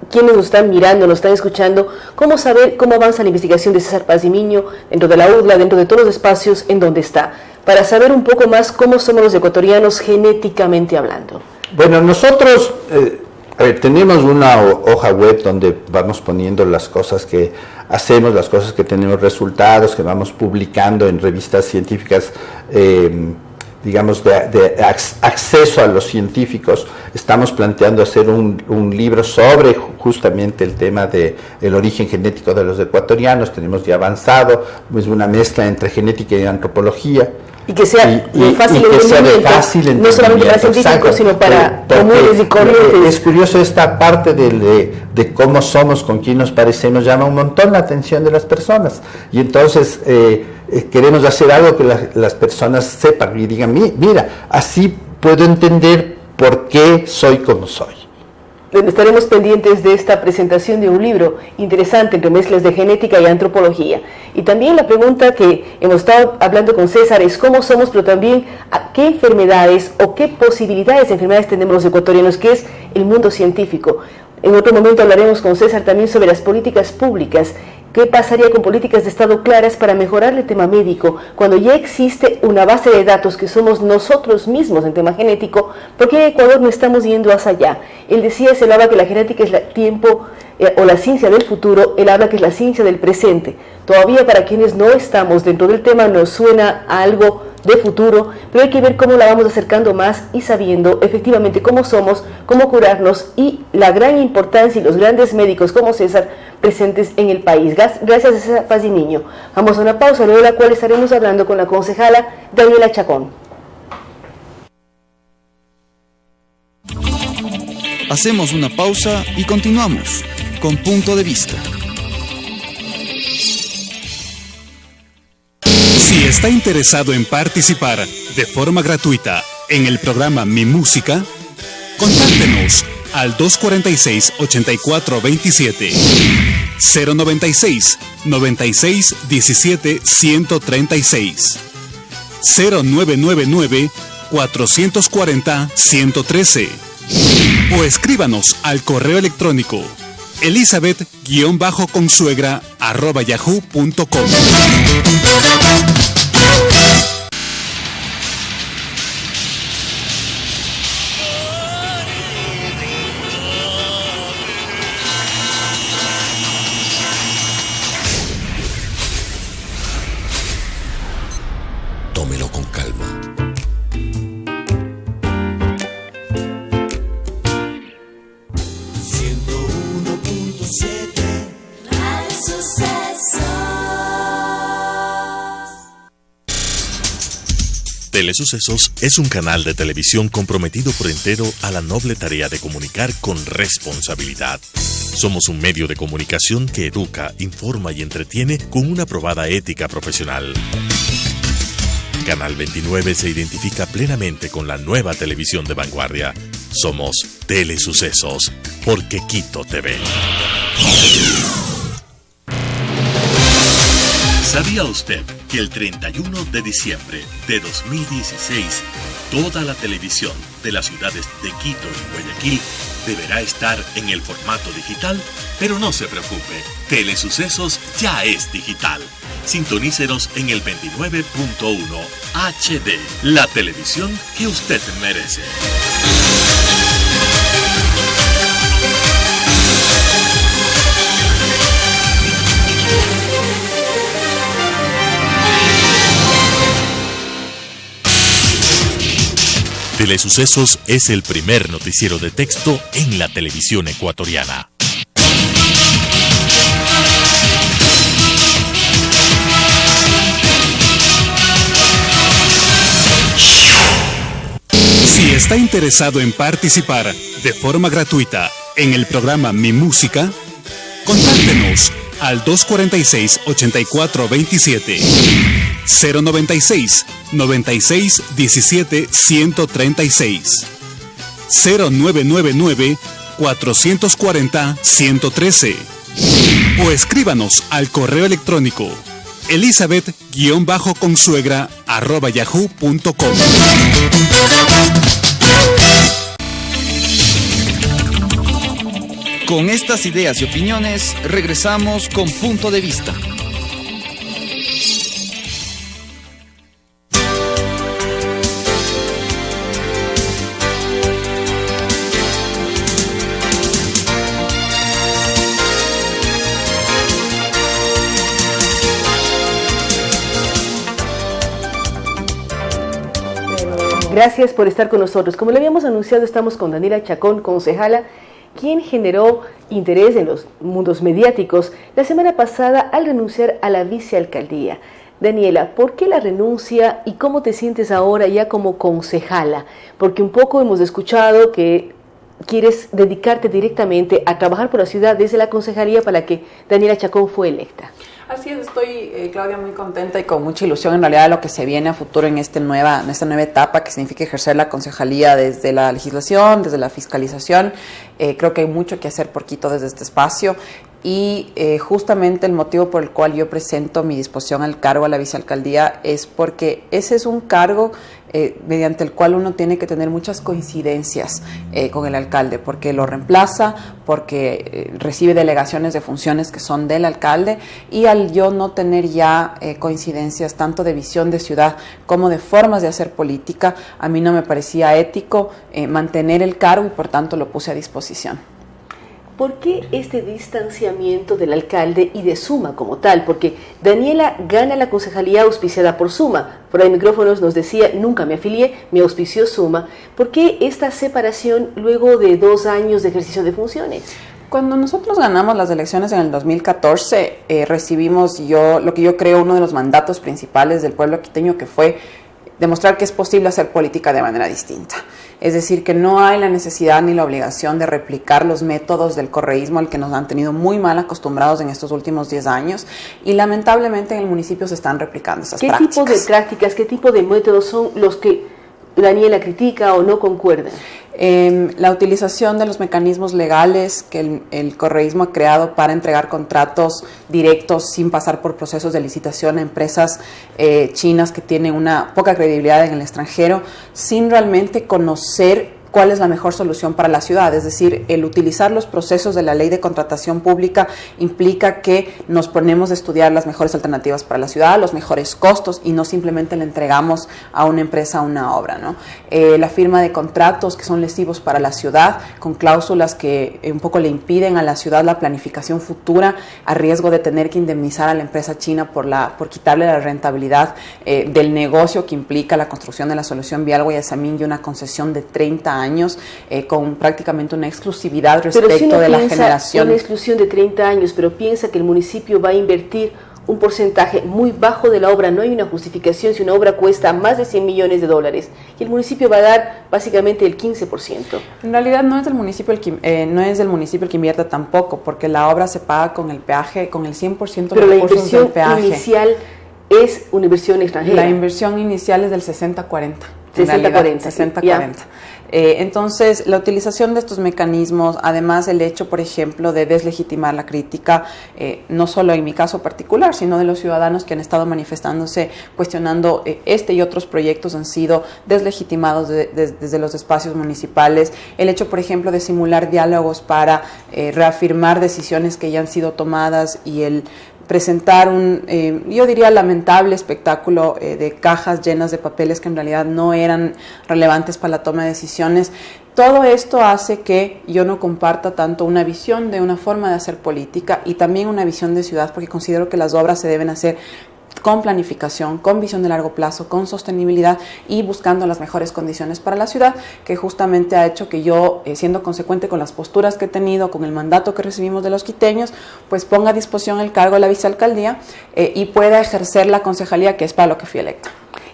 quienes nos están mirando, nos están escuchando, cómo saber cómo avanza la investigación de César Paz y Miño dentro de la UDLA, dentro de todos los espacios en donde está, para saber un poco más cómo somos los ecuatorianos genéticamente hablando? Bueno, nosotros tenemos una hoja web donde vamos poniendo las cosas que hacemos, las cosas que tenemos resultados, que vamos publicando en revistas científicas, digamos, de acceso a los científicos. Estamos planteando hacer un libro sobre justamente el tema del origen genético de los ecuatorianos. Tenemos ya avanzado, es una mezcla entre genética y antropología. Y que sea fácil entendimiento, no solamente para científicos, sino para comunes y corrientes. Es curioso esta parte de cómo somos, con quién nos parecemos, llama un montón la atención de las personas. Y entonces queremos hacer algo que las personas sepan y digan, mira, así puedo entender por qué soy como soy. Estaremos pendientes de esta presentación de un libro interesante entre mezclas de genética y antropología. Y también la pregunta que hemos estado hablando con César es cómo somos, pero también a qué enfermedades o qué posibilidades de enfermedades tenemos los ecuatorianos, que es el mundo científico. En otro momento hablaremos con César también sobre las políticas públicas. ¿Qué pasaría con políticas de Estado claras para mejorar el tema médico cuando ya existe una base de datos que somos nosotros mismos en tema genético? ¿Por qué en Ecuador no estamos yendo hacia allá? Él decía, se habla que la genética es el tiempo o la ciencia del futuro, él habla que es la ciencia del presente. Todavía para quienes no estamos dentro del tema nos suena a algo de futuro, pero hay que ver cómo la vamos acercando más y sabiendo efectivamente cómo somos, cómo curarnos y la gran importancia y los grandes médicos como César presentes en el país. Gracias a César Paz y Miño. Vamos a una pausa, luego de la cual estaremos hablando con la concejala Daniela Chacón. Hacemos una pausa y continuamos con Punto de Vista. Si está interesado en participar de forma gratuita en el programa Mi Música, contáctenos al 246-8427, 096 96 17 136, 0999 440 113 o escríbanos al correo electrónico elizabeth-consuegra@yahoo.com. Tómelo con calma. Telesucesos es un canal de televisión comprometido por entero a la noble tarea de comunicar con responsabilidad. Somos un medio de comunicación que educa, informa y entretiene con una probada ética profesional. Canal 29 se identifica plenamente con la nueva televisión de vanguardia. Somos Telesucesos, porque Quito TV. ¿Sabía usted que el 31 de diciembre de 2016, toda la televisión de las ciudades de Quito y Guayaquil deberá estar en el formato digital, pero no se preocupe, Telesucesos ya es digital. Sintonícenos en el 29.1 HD, la televisión que usted merece. Telesucesos es el primer noticiero de texto en la televisión ecuatoriana. Si está interesado en participar de forma gratuita en el programa Mi Música, contáctenos al 246-8427, 096 96 17 136, 0999 440 113 o escríbanos al correo electrónico elizabeth-consuegra@yahoo.com. Con estas ideas y opiniones, regresamos con Punto de Vista. Gracias por estar con nosotros. Como le habíamos anunciado, estamos con Daniela Chacón, concejala, quien generó interés en los mundos mediáticos la semana pasada al renunciar a la vicealcaldía. Daniela, ¿por qué la renuncia y cómo te sientes ahora ya como concejala? Porque un poco hemos escuchado que quieres dedicarte directamente a trabajar por la ciudad desde la concejalía para la que Daniela Chacón fue electa. Así es, estoy, Claudia, muy contenta y con mucha ilusión en realidad de lo que se viene a futuro en esta nueva etapa que significa ejercer la concejalía desde la legislación, desde la fiscalización. Creo que hay mucho que hacer por Quito desde este espacio y justamente el motivo por el cual yo presento mi disposición al cargo a la vicealcaldía es porque ese es un cargo mediante el cual uno tiene que tener muchas coincidencias con el alcalde, porque lo reemplaza, porque recibe delegaciones de funciones que son del alcalde, y al yo no tener ya coincidencias tanto de visión de ciudad como de formas de hacer política, a mí no me parecía ético mantener el cargo y por tanto lo puse a disposición. ¿Por qué este distanciamiento del alcalde y de Suma como tal? Porque Daniela gana la concejalía auspiciada por Suma. Por ahí micrófonos nos decía, nunca me afilié, me auspició Suma. ¿Por qué esta separación luego de 2 años de ejercicio de funciones? Cuando nosotros ganamos las elecciones en el 2014, recibimos lo que yo creo uno de los mandatos principales del pueblo quiteño, que fue demostrar que es posible hacer política de manera distinta. Es decir, que no hay la necesidad ni la obligación de replicar los métodos del correísmo al que nos han tenido muy mal acostumbrados en estos últimos 10 años, y lamentablemente en el municipio se están replicando esas prácticas. ¿Qué tipo de prácticas, qué tipo de métodos son los que Daniela critica o no concuerda? La utilización de los mecanismos legales que el correísmo ha creado para entregar contratos directos sin pasar por procesos de licitación a empresas chinas que tienen una poca credibilidad en el extranjero, sin realmente conocer cuál es la mejor solución para la ciudad. Es decir, el utilizar los procesos de la ley de contratación pública implica que nos ponemos a estudiar las mejores alternativas para la ciudad, los mejores costos, y no simplemente le entregamos a una empresa una obra, ¿no? La firma de contratos que son lesivos para la ciudad, con cláusulas que un poco le impiden a la ciudad la planificación futura, a riesgo de tener que indemnizar a la empresa china por quitarle la rentabilidad del negocio que implica la construcción de la solución vial Guayasamín y una concesión de 30 años, con prácticamente una exclusividad respecto de la generación. Una exclusión de 30 años, pero piensa que el municipio va a invertir un porcentaje muy bajo de la obra. No hay una justificación si una obra cuesta más de $100 millones y el municipio va a dar básicamente el 15%. En realidad no es del municipio el que invierta tampoco, porque la obra se paga con el peaje, con el 100% de los recursos del peaje. Pero la inversión inicial es una inversión extranjera. La inversión inicial es del 60-40. 60-40. 60-40. Entonces, la utilización de estos mecanismos, además el hecho, por ejemplo, de deslegitimar la crítica, no solo en mi caso particular, sino de los ciudadanos que han estado manifestándose, cuestionando este y otros proyectos, han sido deslegitimados desde los espacios municipales. El hecho, por ejemplo, de simular diálogos para reafirmar decisiones que ya han sido tomadas y el presentar un, yo diría, lamentable espectáculo de cajas llenas de papeles que en realidad no eran relevantes para la toma de decisiones. Todo esto hace que yo no comparta tanto una visión de una forma de hacer política y también una visión de ciudad, porque considero que las obras se deben hacer con planificación, con visión de largo plazo, con sostenibilidad y buscando las mejores condiciones para la ciudad, que justamente ha hecho que yo, siendo consecuente con las posturas que he tenido, con el mandato que recibimos de los quiteños, pues ponga a disposición el cargo de la vicealcaldía y pueda ejercer la concejalía, que es para lo que fui electa.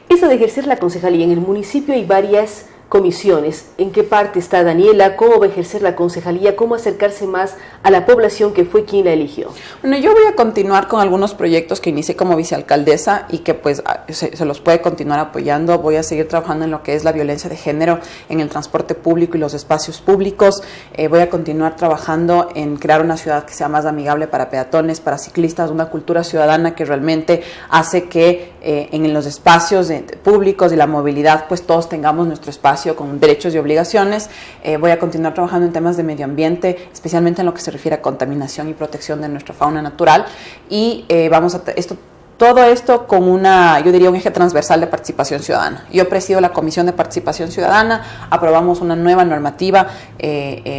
Eso de ejercer la concejalía, en el municipio hay varias comisiones. ¿En qué parte está Daniela? ¿Cómo va a ejercer la concejalía? ¿Cómo acercarse más a la población que fue quien la eligió? Bueno, yo voy a continuar con algunos proyectos que inicié como vicealcaldesa y que pues se los puede continuar apoyando. Voy a seguir trabajando en lo que es la violencia de género en el transporte público y los espacios públicos. Voy a continuar trabajando en crear una ciudad que sea más amigable para peatones, para ciclistas, una cultura ciudadana que realmente hace que en los espacios públicos y la movilidad pues todos tengamos nuestro espacio con derechos y obligaciones. Voy a continuar trabajando en temas de medio ambiente, especialmente en lo que se refiere a contaminación y protección de nuestra fauna natural, y todo esto con yo diría, un eje transversal de participación ciudadana. Yo presido la Comisión de Participación Ciudadana, aprobamos una nueva normativa,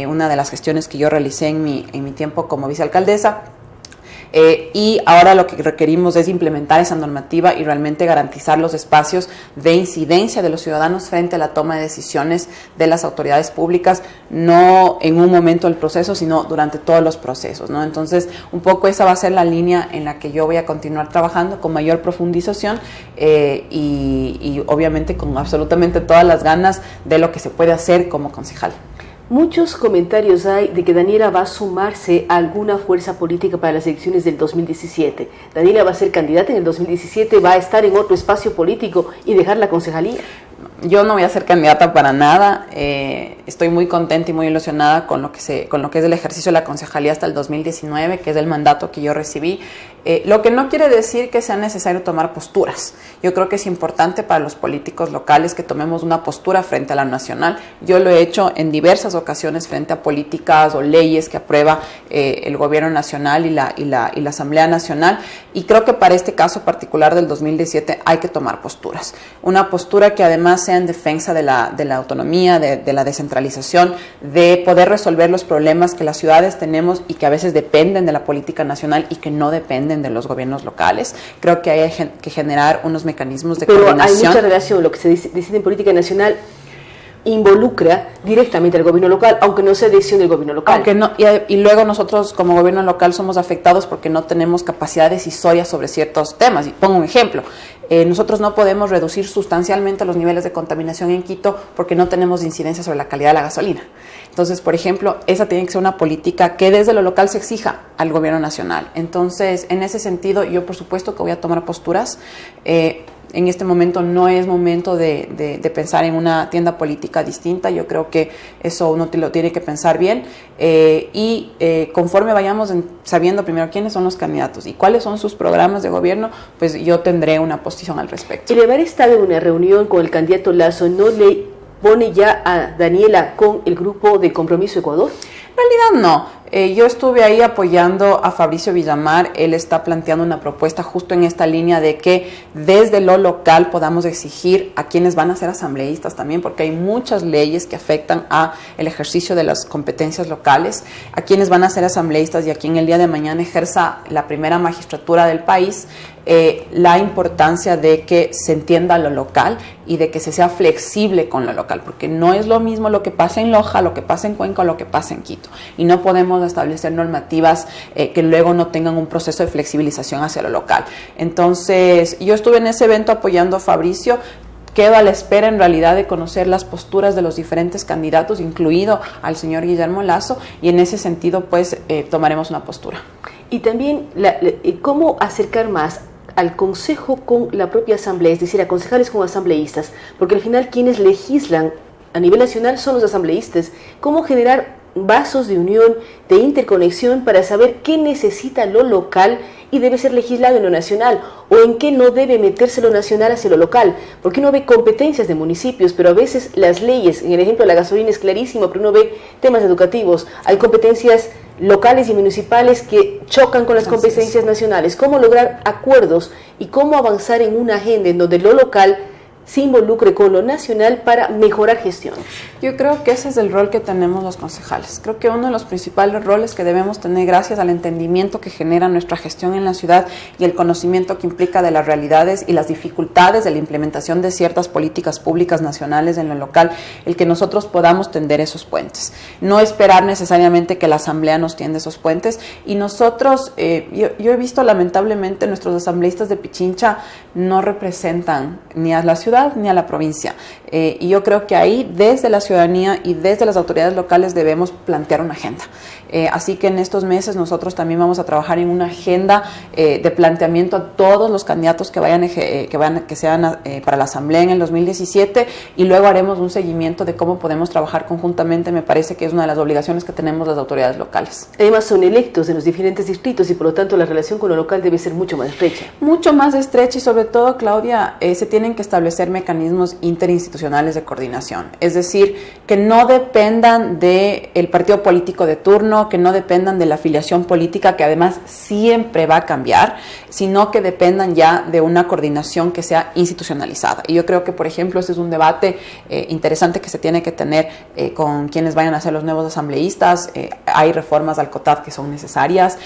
una de las gestiones que yo realicé en mi tiempo como vicealcaldesa. Y ahora lo que requerimos es implementar esa normativa y realmente garantizar los espacios de incidencia de los ciudadanos frente a la toma de decisiones de las autoridades públicas, no en un momento del proceso, sino durante todos los procesos, ¿no? Entonces, un poco esa va a ser la línea en la que yo voy a continuar trabajando con mayor profundización y obviamente con absolutamente todas las ganas de lo que se puede hacer como concejal. Muchos comentarios hay de que Daniela va a sumarse a alguna fuerza política para las elecciones del 2017. Daniela va a ser candidata en el 2017, va a estar en otro espacio político y dejar la concejalía. Yo no voy a ser candidata para nada. Estoy muy contenta y muy ilusionada con lo que es el ejercicio de la concejalía hasta el 2019, que es el mandato que yo recibí. Lo que no quiere decir que sea necesario tomar posturas. Yo creo que es importante para los políticos locales que tomemos una postura frente a la nacional. Yo lo he hecho en diversas ocasiones frente a políticas o leyes que aprueba el gobierno nacional y la Asamblea Nacional, y creo que para este caso particular del 2017 hay que tomar posturas. Una postura que además sea en defensa de la autonomía, de la descentralización, de poder resolver los problemas que las ciudades tenemos y que a veces dependen de la política nacional y que no dependen de los gobiernos locales. Creo que hay que generar unos mecanismos de coordinación. Pero hay mucha relación, lo que se decide en política nacional involucra directamente al gobierno local, aunque no sea decisión del gobierno local. Aunque no, y luego nosotros como gobierno local somos afectados porque no tenemos capacidad decisoria sobre ciertos temas. Y pongo un ejemplo. Nosotros no podemos reducir sustancialmente los niveles de contaminación en Quito porque no tenemos incidencia sobre la calidad de la gasolina. Entonces, por ejemplo, esa tiene que ser una política que desde lo local se exija al gobierno nacional. Entonces, en ese sentido, yo por supuesto que voy a tomar posturas. En este momento no es momento de pensar en una tienda política distinta. Yo creo que eso uno lo tiene que pensar bien y conforme vayamos sabiendo primero quiénes son los candidatos y cuáles son sus programas de gobierno, pues yo tendré una posición al respecto. El haber estado en una reunión con el candidato Lasso no le pone ya a Daniela con el grupo de Compromiso Ecuador. En realidad no. Yo estuve ahí apoyando a Fabricio Villamar. Él está planteando una propuesta justo en esta línea de que desde lo local podamos exigir a quienes van a ser asambleístas también, porque hay muchas leyes que afectan a el ejercicio de las competencias locales, a quienes van a ser asambleístas y a quien el día de mañana ejerza la primera magistratura del país. La importancia de que se entienda lo local y de que se sea flexible con lo local, porque no es lo mismo lo que pasa en Loja, lo que pasa en Cuenca o lo que pasa en Quito, y no podemos establecer normativas que luego no tengan un proceso de flexibilización hacia lo local. Entonces, yo estuve en ese evento apoyando a Fabricio. Quedo a la espera en realidad de conocer las posturas de los diferentes candidatos, incluido al señor Guillermo Lasso, y en ese sentido pues tomaremos una postura. Y también cómo acercar más al consejo con la propia asamblea, es decir, a concejales con asambleístas, porque al final quienes legislan a nivel nacional son los asambleístas. ¿Cómo generar vasos de unión, de interconexión para saber qué necesita lo local y debe ser legislado en lo nacional, o en qué no debe meterse lo nacional hacia lo local? Porque uno ve competencias de municipios, pero a veces las leyes, en el ejemplo de la gasolina es clarísimo, pero uno ve temas educativos, hay competencias locales y municipales que chocan con las competencias nacionales. ¿Cómo lograr acuerdos y cómo avanzar en una agenda en donde lo local se involucre con lo nacional para mejorar gestión? Yo creo que ese es el rol que tenemos los concejales. Creo que uno de los principales roles que debemos tener, gracias al entendimiento que genera nuestra gestión en la ciudad y el conocimiento que implica de las realidades y las dificultades de la implementación de ciertas políticas públicas nacionales en lo local, el que nosotros podamos tender esos puentes. No esperar necesariamente que la asamblea nos tienda esos puentes. Y nosotros, yo he visto lamentablemente nuestros asambleístas de Pichincha no representan ni a la ciudad ni a la provincia. Y yo creo que ahí, desde la ciudadanía y desde las autoridades locales, debemos plantear una agenda. Así que en estos meses nosotros también vamos a trabajar en una agenda de planteamiento a todos los candidatos que sean para la asamblea en el 2017, y luego haremos un seguimiento de cómo podemos trabajar conjuntamente. Me parece que es una de las obligaciones que tenemos las autoridades locales. Además son electos en los diferentes distritos y por lo tanto la relación con lo local debe ser mucho más estrecha. Mucho más estrecha, y sobre todo, Claudia, se tienen que establecer mecanismos interinstitucionales de coordinación, es decir, que no dependan del partido político de turno, que no dependan de la afiliación política, que además siempre va a cambiar, sino que dependan ya de una coordinación que sea institucionalizada. Y yo creo que, por ejemplo, este es un debate interesante que se tiene que tener con quienes vayan a ser los nuevos asambleístas. Hay reformas al COTAD que son necesarias,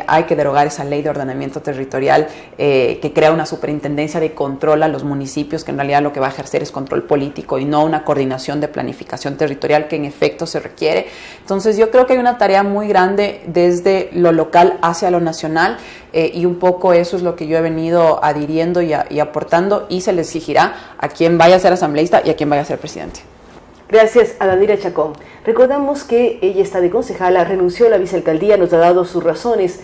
hay que derogar esa ley de ordenamiento territorial que crea una superintendencia de control a los municipios, que en realidad lo que va a ejercer es control político y no una coordinación de planificación territorial que en efecto se requiere. Entonces yo creo que hay una tarea muy grande desde lo local hacia lo nacional, y un poco eso es lo que yo he venido adhiriendo y aportando, y se le exigirá a quien vaya a ser asambleísta y a quien vaya a ser presidente. Gracias a Danira Chacón. Recordamos que ella está de concejala, renunció a la vicealcaldía, nos ha dado sus razones,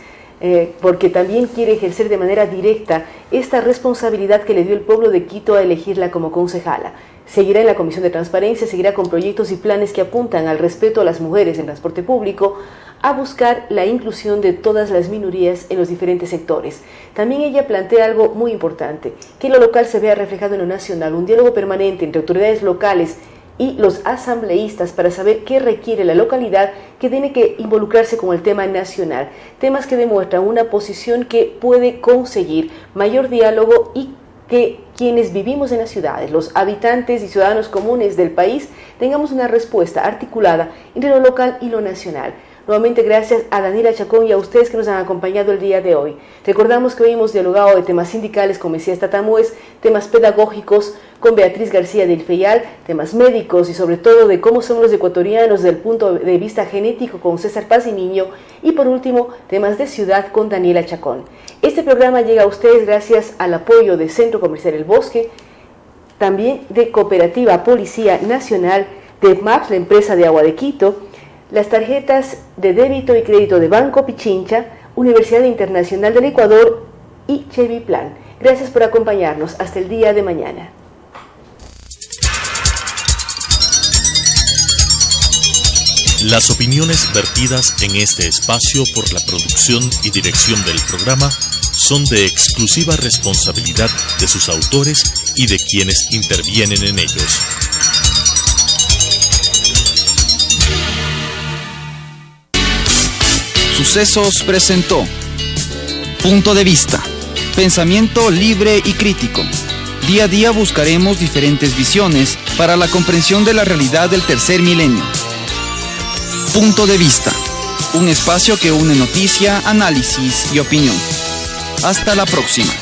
porque también quiere ejercer de manera directa esta responsabilidad que le dio el pueblo de Quito a elegirla como concejala. Seguirá en la Comisión de Transparencia, seguirá con proyectos y planes que apuntan al respeto a las mujeres en transporte público, a buscar la inclusión de todas las minorías en los diferentes sectores. También ella plantea algo muy importante, que lo local se vea reflejado en lo nacional, un diálogo permanente entre autoridades locales y los asambleístas para saber qué requiere la localidad, que tiene que involucrarse con el tema nacional. Temas que demuestran una posición que puede conseguir mayor diálogo y que quienes vivimos en las ciudades, los habitantes y ciudadanos comunes del país, tengamos una respuesta articulada entre lo local y lo nacional. Nuevamente gracias a Danira Chacón y a ustedes que nos han acompañado el día de hoy. Recordamos que hoy hemos dialogado de temas sindicales con Mesías Tatamuez, temas pedagógicos con Beatriz García del Feyal, temas médicos y sobre todo de cómo somos los ecuatorianos desde el punto de vista genético con César Paz y Niño, y por último temas de ciudad con Daniela Chacón. Este programa llega a ustedes gracias al apoyo de Centro Comercial El Bosque, también de Cooperativa Policía Nacional, de MAPS, la empresa de agua de Quito, las tarjetas de débito y crédito de Banco Pichincha, Universidad Internacional del Ecuador y Chevy Plan. Gracias por acompañarnos. Hasta el día de mañana. Las opiniones vertidas en este espacio por la producción y dirección del programa son de exclusiva responsabilidad de sus autores y de quienes intervienen en ellos. Sucesos presentó Punto de Vista, pensamiento libre y crítico. Día a día buscaremos diferentes visiones para la comprensión de la realidad del tercer milenio. Punto de Vista, un espacio que une noticia, análisis y opinión. Hasta la próxima.